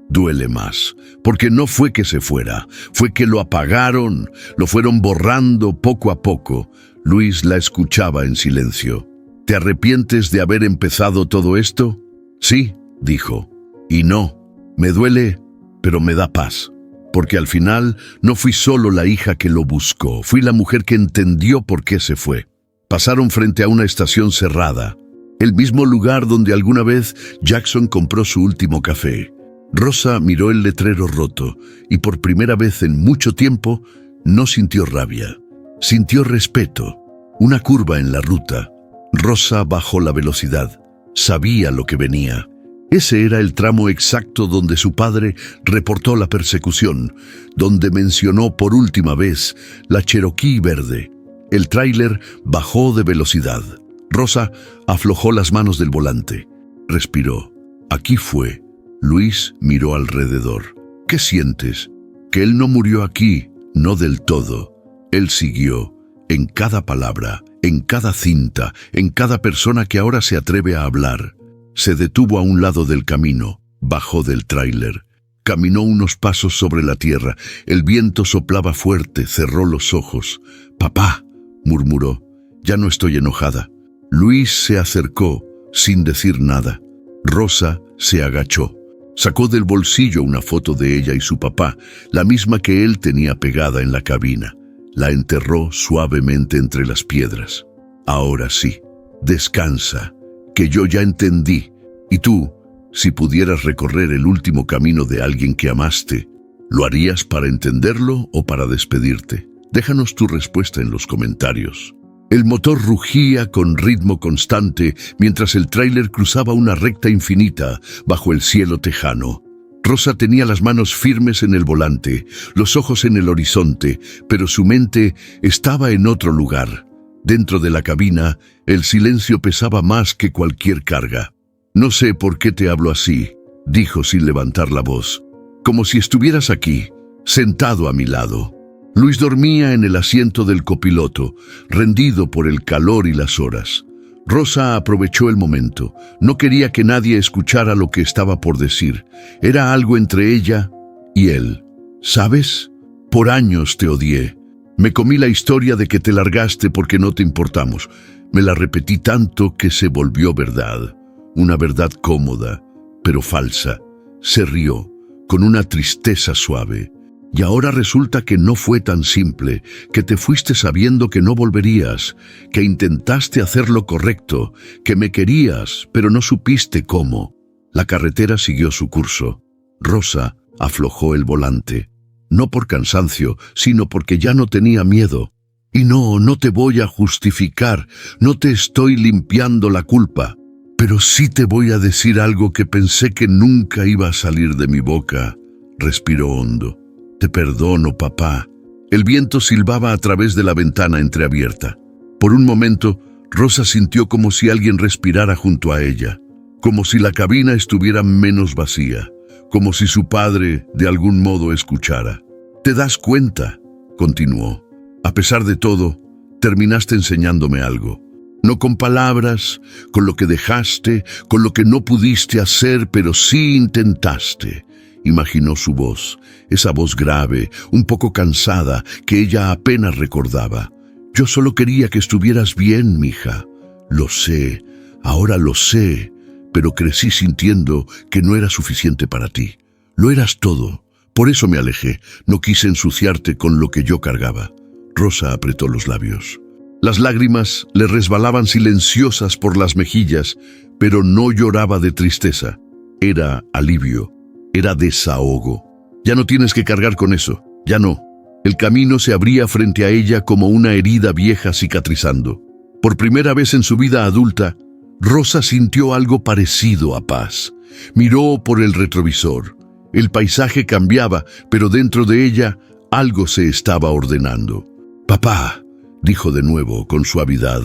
duele más, porque no fue que se fuera, fue que lo apagaron, lo fueron borrando poco a poco. Luis la escuchaba en silencio. ¿Te arrepientes de haber empezado todo esto? Sí, dijo. Y no, me duele, pero me da paz. Porque al final no fui solo la hija que lo buscó, fui la mujer que entendió por qué se fue. Pasaron frente a una estación cerrada, el mismo lugar donde alguna vez Jackson compró su último café. Rosa miró el letrero roto y por primera vez en mucho tiempo no sintió rabia. Sintió respeto, una curva en la ruta. Rosa bajó la velocidad. Sabía lo que venía. Ese era el tramo exacto donde su padre reportó la persecución, donde mencionó por última vez la Cherokee verde. El tráiler bajó de velocidad. Rosa aflojó las manos del volante. Respiró. Aquí fue. Luis miró alrededor. ¿Qué sientes? Que él no murió aquí, no del todo. Él siguió, en cada palabra, en cada cinta, en cada persona que ahora se atreve a hablar. Se detuvo a un lado del camino, bajó del tráiler. Caminó unos pasos sobre la tierra. El viento soplaba fuerte, cerró los ojos. «Papá», murmuró, «ya no estoy enojada». Luis se acercó, sin decir nada. Rosa se agachó. Sacó del bolsillo una foto de ella y su papá, la misma que él tenía pegada en la cabina. La enterró suavemente entre las piedras. «Ahora sí, descansa, que yo ya entendí. Y tú, si pudieras recorrer el último camino de alguien que amaste, ¿lo harías para entenderlo o para despedirte? Déjanos tu respuesta en los comentarios». El motor rugía con ritmo constante mientras el tráiler cruzaba una recta infinita bajo el cielo tejano. Rosa tenía las manos firmes en el volante, los ojos en el horizonte, pero su mente estaba en otro lugar. Dentro de la cabina, el silencio pesaba más que cualquier carga. «No sé por qué te hablo así», dijo sin levantar la voz, «como si estuvieras aquí, sentado a mi lado». Luis dormía en el asiento del copiloto, rendido por el calor y las horas. Rosa aprovechó el momento. No quería que nadie escuchara lo que estaba por decir. Era algo entre ella y él. «¿Sabes? Por años te odié. Me comí la historia de que te largaste porque no te importamos. Me la repetí tanto que se volvió verdad. Una verdad cómoda, pero falsa». Se rió, con una tristeza suave. «Y ahora resulta que no fue tan simple, que te fuiste sabiendo que no volverías, que intentaste hacer lo correcto, que me querías, pero no supiste cómo». La carretera siguió su curso. Rosa aflojó el volante, no por cansancio, sino porque ya no tenía miedo. «Y no te voy a justificar, no te estoy limpiando la culpa, pero sí te voy a decir algo que pensé que nunca iba a salir de mi boca». Respiró hondo. «Te perdono, papá». El viento silbaba a través de la ventana entreabierta. Por un momento, Rosa sintió como si alguien respirara junto a ella, como si la cabina estuviera menos vacía, como si su padre de algún modo escuchara. «¿Te das cuenta?», continuó. «A pesar de todo, terminaste enseñándome algo. No con palabras, con lo que dejaste, con lo que no pudiste hacer, pero sí intentaste». Imaginó su voz, esa voz grave, un poco cansada, que ella apenas recordaba. «Yo solo quería que estuvieras bien, mija. Lo sé, ahora lo sé, pero crecí sintiendo que no era suficiente para ti. Lo eras todo. Por eso me alejé, no quise ensuciarte con lo que yo cargaba». Rosa apretó los labios. Las lágrimas le resbalaban silenciosas por las mejillas, pero no lloraba de tristeza. Era alivio. Era desahogo. «Ya no tienes que cargar con eso, ya no». El camino se abría frente a ella como una herida vieja cicatrizando. Por primera vez en su vida adulta, Rosa sintió algo parecido a paz. Miró por el retrovisor. El paisaje cambiaba, pero dentro de ella algo se estaba ordenando. «Papá», dijo de nuevo con suavidad.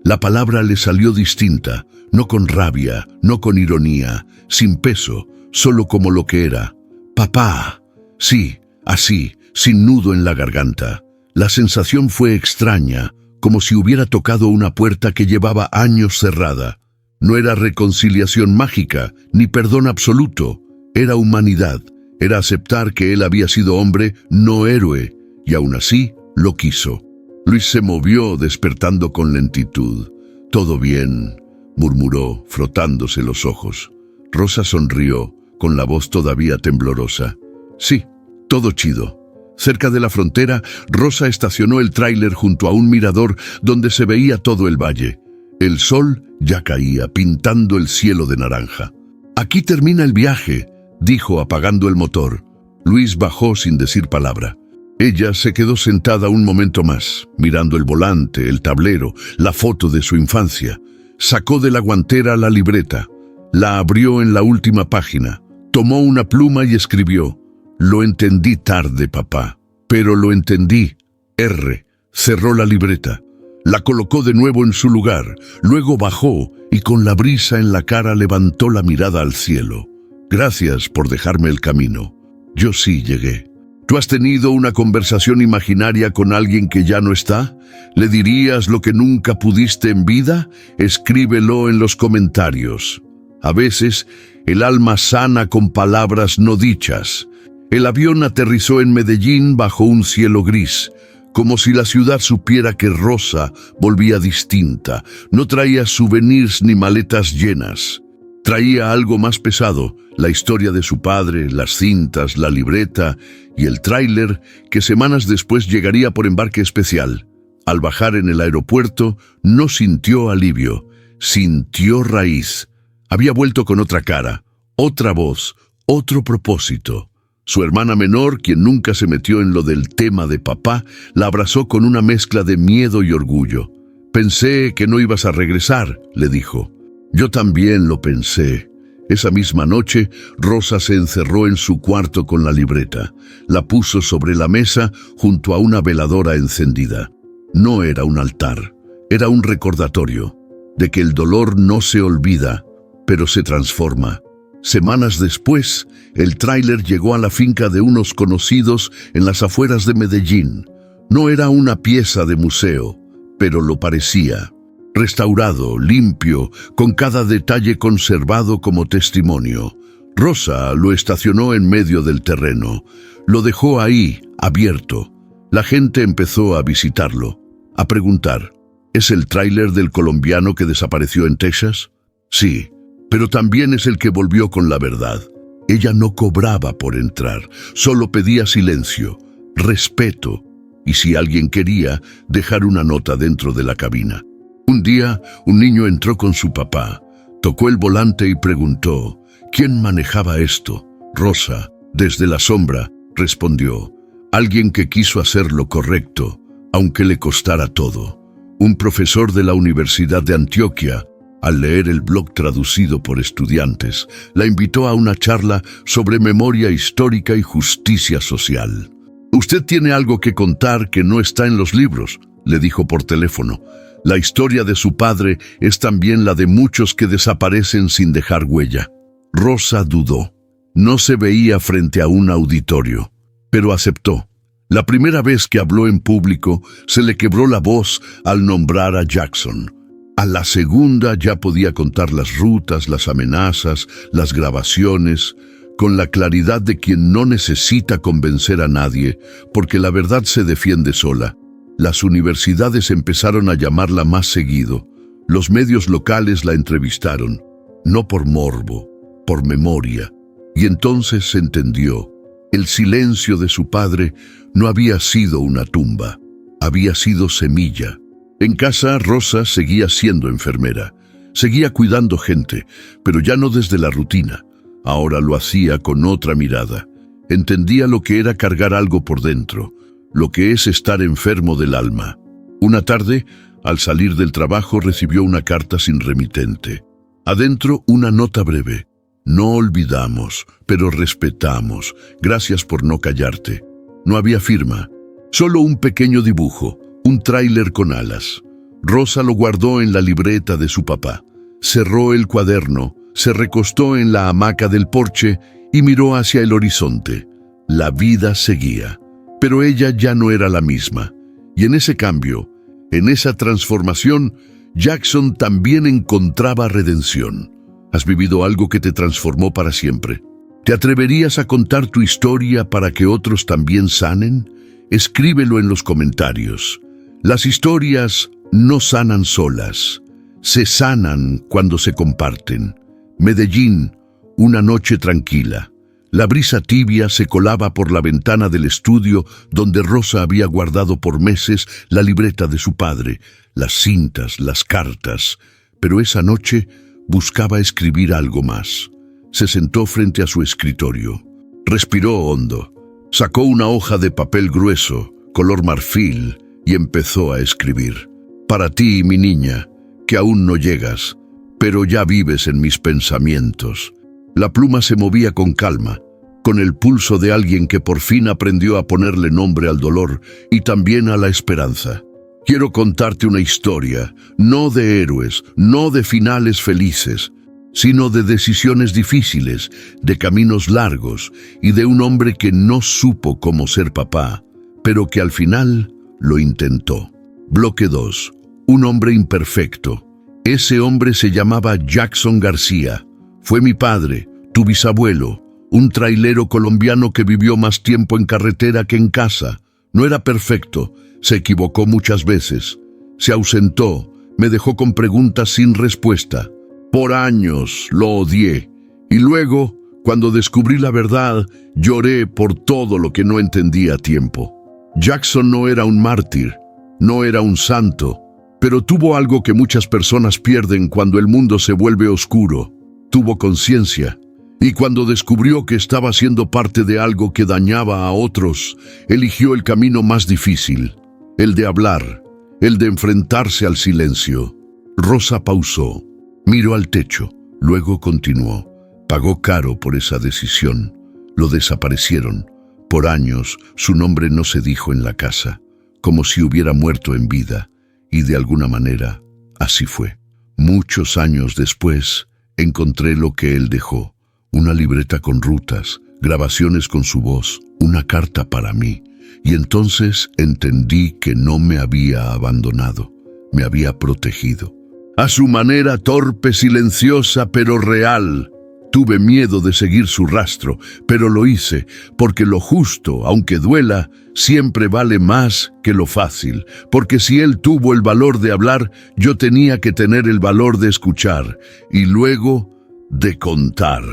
La palabra le salió distinta, no con rabia, no con ironía, sin peso, solo como lo que era. Papá. Sí, así, sin nudo en la garganta. La sensación fue extraña, como si hubiera tocado una puerta que llevaba años cerrada. No era reconciliación mágica, ni perdón absoluto. Era humanidad, era aceptar que él había sido hombre, no héroe, y aún así lo quiso. Luis se movió, despertando con lentitud. «Todo bien», murmuró, frotándose los ojos. Rosa sonrió, con la voz todavía temblorosa. «Sí, todo chido». Cerca de la frontera, Rosa estacionó el tráiler junto a un mirador donde se veía todo el valle. El sol ya caía, pintando el cielo de naranja. «Aquí termina el viaje», dijo apagando el motor. Luis bajó sin decir palabra. Ella se quedó sentada un momento más, mirando el volante, el tablero, la foto de su infancia. Sacó de la guantera la libreta. La abrió en la última página. Tomó una pluma y escribió: «Lo entendí tarde, papá, pero lo entendí. R». Cerró la libreta. La colocó de nuevo en su lugar. Luego bajó y con la brisa en la cara levantó la mirada al cielo. «Gracias por dejarme el camino. Yo sí llegué». ¿Tú has tenido una conversación imaginaria con alguien que ya no está? ¿Le dirías lo que nunca pudiste en vida? Escríbelo en los comentarios. A veces, el alma sana con palabras no dichas. El avión aterrizó en Medellín bajo un cielo gris, como si la ciudad supiera que Rosa volvía distinta. No traía souvenirs ni maletas llenas. Traía algo más pesado, la historia de su padre, las cintas, la libreta y el tráiler que semanas después llegaría por embarque especial. Al bajar en el aeropuerto, no sintió alivio, sintió raíz. Había vuelto con otra cara, otra voz, otro propósito. Su hermana menor, quien nunca se metió en lo del tema de papá, la abrazó con una mezcla de miedo y orgullo. «Pensé que no ibas a regresar», le dijo. «Yo también lo pensé». Esa misma noche, Rosa se encerró en su cuarto con la libreta. La puso sobre la mesa junto a una veladora encendida. No era un altar, era un recordatorio de que el dolor no se olvida, pero se transforma. Semanas después, el tráiler llegó a la finca de unos conocidos en las afueras de Medellín. No era una pieza de museo, pero lo parecía. Restaurado, limpio, con cada detalle conservado como testimonio. Rosa lo estacionó en medio del terreno. Lo dejó ahí, abierto. La gente empezó a visitarlo, a preguntar: ¿es el tráiler del colombiano que desapareció en Texas? Sí, pero también es el que volvió con la verdad. Ella no cobraba por entrar, solo pedía silencio, respeto, y si alguien quería, dejar una nota dentro de la cabina. Un día, un niño entró con su papá, tocó el volante y preguntó: ¿quién manejaba esto? Rosa, desde la sombra, respondió: alguien que quiso hacer lo correcto, aunque le costara todo. Un profesor de la Universidad de Antioquia, al leer el blog traducido por estudiantes, la invitó a una charla sobre memoria histórica y justicia social. «Usted tiene algo que contar que no está en los libros», le dijo por teléfono. «La historia de su padre es también la de muchos que desaparecen sin dejar huella». Rosa dudó. No se veía frente a un auditorio, pero aceptó. La primera vez que habló en público, se le quebró la voz al nombrar a Jackson. A la segunda ya podía contar las rutas, las amenazas, las grabaciones, con la claridad de quien no necesita convencer a nadie, porque la verdad se defiende sola. Las universidades empezaron a llamarla más seguido. Los medios locales la entrevistaron, no por morbo, por memoria. Y entonces se entendió. El silencio de su padre no había sido una tumba, había sido semilla. En casa, Rosa seguía siendo enfermera, seguía cuidando gente, pero ya no desde la rutina. Ahora lo hacía con otra mirada. Entendía lo que era cargar algo por dentro, lo que es estar enfermo del alma. Una tarde, al salir del trabajo, recibió una carta sin remitente. Adentro, una nota breve. «No olvidamos, pero respetamos. Gracias por no callarte». No había firma, solo un pequeño dibujo, un tráiler con alas. Rosa lo guardó en la libreta de su papá. Cerró el cuaderno, se recostó en la hamaca del porche y miró hacia el horizonte. La vida seguía, pero ella ya no era la misma. Y en ese cambio, en esa transformación, Jackson también encontraba redención. ¿Has vivido algo que te transformó para siempre? ¿Te atreverías a contar tu historia para que otros también sanen? Escríbelo en los comentarios. Las historias no sanan solas, se sanan cuando se comparten. Medellín, una noche tranquila. La brisa tibia se colaba por la ventana del estudio donde Rosa había guardado por meses la libreta de su padre, las cintas, las cartas. Pero esa noche buscaba escribir algo más. Se sentó frente a su escritorio. Respiró hondo. Sacó una hoja de papel grueso, color marfil, y empezó a escribir. Para ti, mi niña, que aún no llegas, pero ya vives en mis pensamientos. La pluma se movía con calma, con el pulso de alguien que por fin aprendió a ponerle nombre al dolor y también a la esperanza. Quiero contarte una historia, no de héroes, no de finales felices, sino de decisiones difíciles, de caminos largos y de un hombre que no supo cómo ser papá, pero que al final lo intentó. Bloque 2. Un hombre imperfecto. Ese hombre se llamaba Jackson García. Fue mi padre, tu bisabuelo, un trailero colombiano que vivió más tiempo en carretera que en casa. No era perfecto, se equivocó muchas veces. Se ausentó, me dejó con preguntas sin respuesta. Por años lo odié. Y luego, cuando descubrí la verdad, lloré por todo lo que no entendía a tiempo. Jackson no era un mártir, no era un santo, pero tuvo algo que muchas personas pierden cuando el mundo se vuelve oscuro. Tuvo conciencia, y cuando descubrió que estaba siendo parte de algo que dañaba a otros, eligió el camino más difícil, el de hablar, el de enfrentarse al silencio. Rosa pausó, miró al techo, luego continuó. Pagó caro por esa decisión. Lo desaparecieron. Por años, su nombre no se dijo en la casa, como si hubiera muerto en vida, y de alguna manera, así fue. Muchos años después, encontré lo que él dejó, una libreta con rutas, grabaciones con su voz, una carta para mí, y entonces entendí que no me había abandonado, me había protegido. A su manera torpe, silenciosa, pero real. Tuve miedo de seguir su rastro, pero lo hice, porque lo justo, aunque duela, siempre vale más que lo fácil, porque si él tuvo el valor de hablar, yo tenía que tener el valor de escuchar, y luego de contar.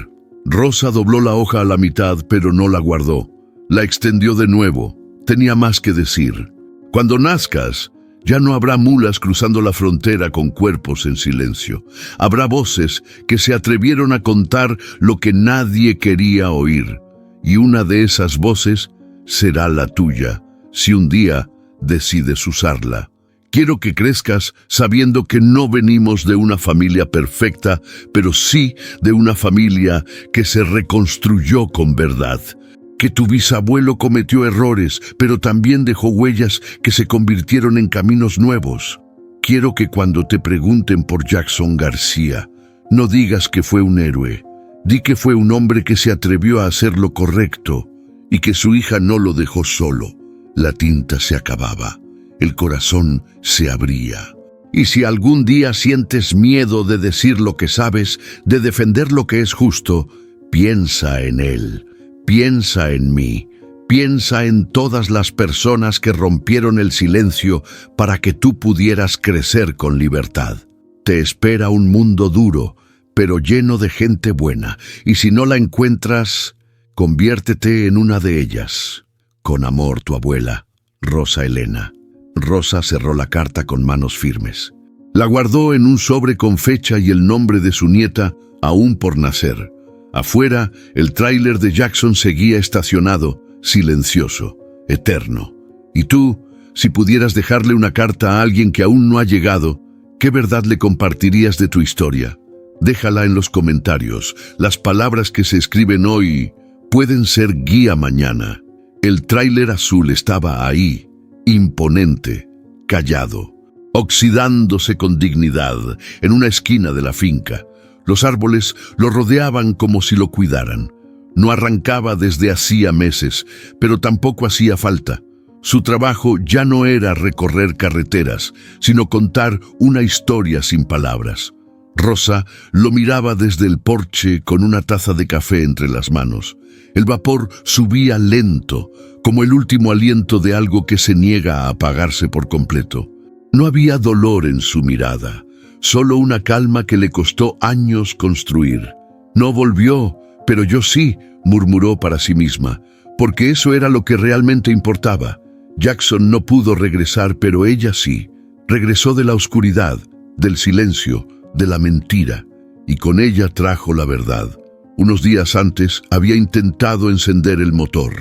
Rosa dobló la hoja a la mitad, pero no la guardó. La extendió de nuevo. Tenía más que decir. Cuando nazcas, ya no habrá mulas cruzando la frontera con cuerpos en silencio. Habrá voces que se atrevieron a contar lo que nadie quería oír. Y una de esas voces será la tuya, si un día decides usarla. Quiero que crezcas sabiendo que no venimos de una familia perfecta, pero sí de una familia que se reconstruyó con verdad. Que tu bisabuelo cometió errores, pero también dejó huellas que se convirtieron en caminos nuevos. Quiero que cuando te pregunten por Jackson García, no digas que fue un héroe. Di que fue un hombre que se atrevió a hacer lo correcto y que su hija no lo dejó solo. La tinta se acababa, el corazón se abría. Y si algún día sientes miedo de decir lo que sabes, de defender lo que es justo, piensa en él. Piensa en mí, piensa en todas las personas que rompieron el silencio para que tú pudieras crecer con libertad. Te espera un mundo duro, pero lleno de gente buena, y si no la encuentras, conviértete en una de ellas. Con amor, tu abuela, Rosa Elena. Rosa cerró la carta con manos firmes. La guardó en un sobre con fecha y el nombre de su nieta, aún por nacer. Afuera, el tráiler de Jackson seguía estacionado, silencioso, eterno. Y tú, si pudieras dejarle una carta a alguien que aún no ha llegado, ¿qué verdad le compartirías de tu historia? Déjala en los comentarios. Las palabras que se escriben hoy pueden ser guía mañana. El tráiler azul estaba ahí, imponente, callado, oxidándose con dignidad en una esquina de la finca. Los árboles lo rodeaban como si lo cuidaran. No arrancaba desde hacía meses, pero tampoco hacía falta. Su trabajo ya no era recorrer carreteras, sino contar una historia sin palabras. Rosa lo miraba desde el porche con una taza de café entre las manos. El vapor subía lento, como el último aliento de algo que se niega a apagarse por completo. No había dolor en su mirada, solo una calma que le costó años construir. No volvió, pero yo sí, murmuró para sí misma, porque eso era lo que realmente importaba. Jackson no pudo regresar, pero ella sí. Regresó de la oscuridad, del silencio, de la mentira, y con ella trajo la verdad. Unos días antes había intentado encender el motor.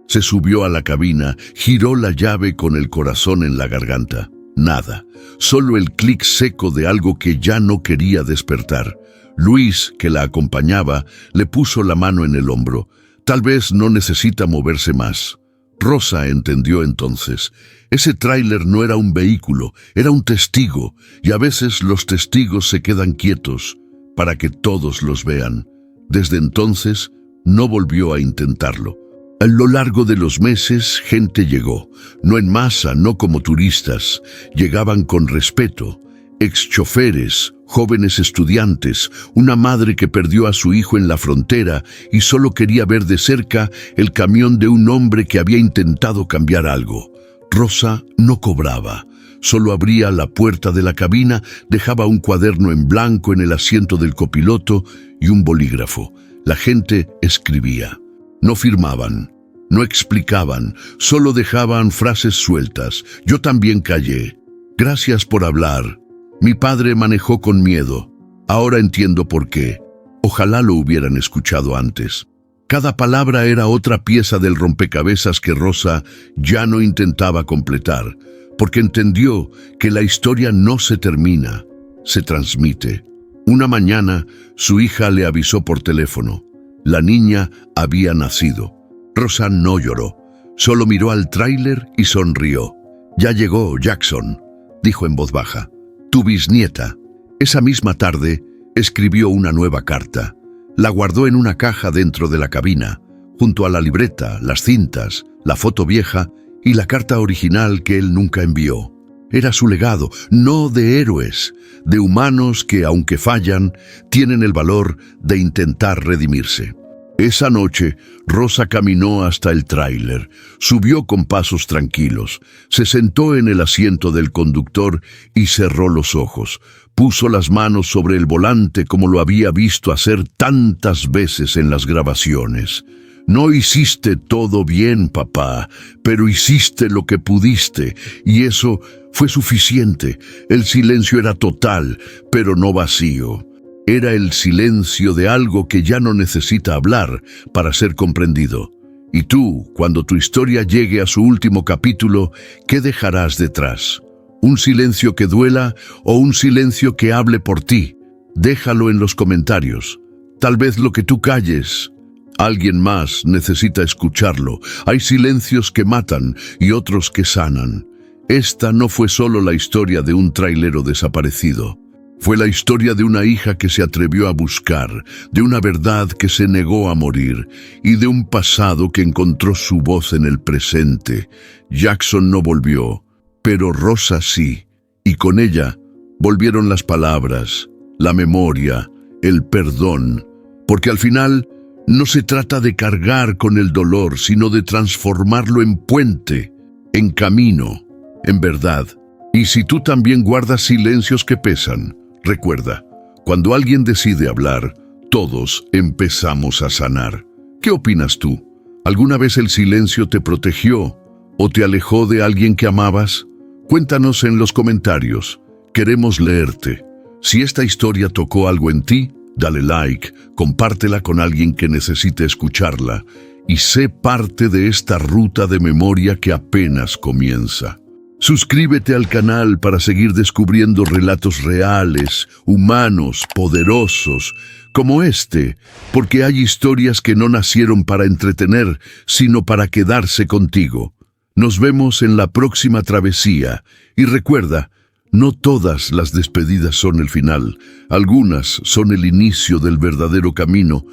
Se subió a la cabina, giró la llave con el corazón en la garganta. Nada, solo el clic seco de algo que ya no quería despertar. Luis, que la acompañaba, le puso la mano en el hombro. Tal vez no necesita moverse más. Rosa entendió entonces. Ese tráiler no era un vehículo, era un testigo, y a veces los testigos se quedan quietos para que todos los vean. Desde entonces, no volvió a intentarlo. A lo largo de los meses, gente llegó, no en masa, no como turistas, llegaban con respeto. Exchoferes, jóvenes estudiantes, una madre que perdió a su hijo en la frontera y solo quería ver de cerca el camión de un hombre que había intentado cambiar algo. Rosa no cobraba, solo abría la puerta de la cabina, dejaba un cuaderno en blanco en el asiento del copiloto y un bolígrafo. La gente escribía. No firmaban, no explicaban, solo dejaban frases sueltas. Yo también callé. Gracias por hablar. Mi padre manejó con miedo. Ahora entiendo por qué. Ojalá lo hubieran escuchado antes. Cada palabra era otra pieza del rompecabezas que Rosa ya no intentaba completar, porque entendió que la historia no se termina, se transmite. Una mañana, su hija le avisó por teléfono. La niña había nacido. Rosa no lloró, solo miró al tráiler y sonrió. Ya llegó, Jackson, dijo en voz baja. Tu bisnieta. Esa misma tarde, escribió una nueva carta. La guardó en una caja dentro de la cabina, junto a la libreta, las cintas, la foto vieja y la carta original que él nunca envió. Era su legado, no de héroes, de humanos que, aunque fallan, tienen el valor de intentar redimirse. Esa noche, Rosa caminó hasta el tráiler, subió con pasos tranquilos, se sentó en el asiento del conductor y cerró los ojos. Puso las manos sobre el volante como lo había visto hacer tantas veces en las grabaciones. No hiciste todo bien, papá, pero hiciste lo que pudiste, y eso fue suficiente. El silencio era total, pero no vacío. Era el silencio de algo que ya no necesita hablar para ser comprendido. Y tú, cuando tu historia llegue a su último capítulo, ¿qué dejarás detrás? ¿Un silencio que duela o un silencio que hable por ti? Déjalo en los comentarios. Tal vez lo que tú calles, alguien más necesita escucharlo. Hay silencios que matan y otros que sanan. Esta no fue solo la historia de un trailero desaparecido. Fue la historia de una hija que se atrevió a buscar, de una verdad que se negó a morir y de un pasado que encontró su voz en el presente. Jackson no volvió, pero Rosa sí, y con ella volvieron las palabras, la memoria, el perdón, porque al final no se trata de cargar con el dolor, sino de transformarlo en puente, en camino, en verdad. Y si tú también guardas silencios que pesan, recuerda, cuando alguien decide hablar, todos empezamos a sanar. ¿Qué opinas tú? ¿Alguna vez el silencio te protegió o te alejó de alguien que amabas? Cuéntanos en los comentarios. Queremos leerte. Si esta historia tocó algo en ti, dale like, compártela con alguien que necesite escucharla y sé parte de esta ruta de memoria que apenas comienza. Suscríbete al canal para seguir descubriendo relatos reales, humanos, poderosos, como este, porque hay historias que no nacieron para entretener, sino para quedarse contigo. Nos vemos en la próxima travesía y recuerda, no todas las despedidas son el final, algunas son el inicio del verdadero camino.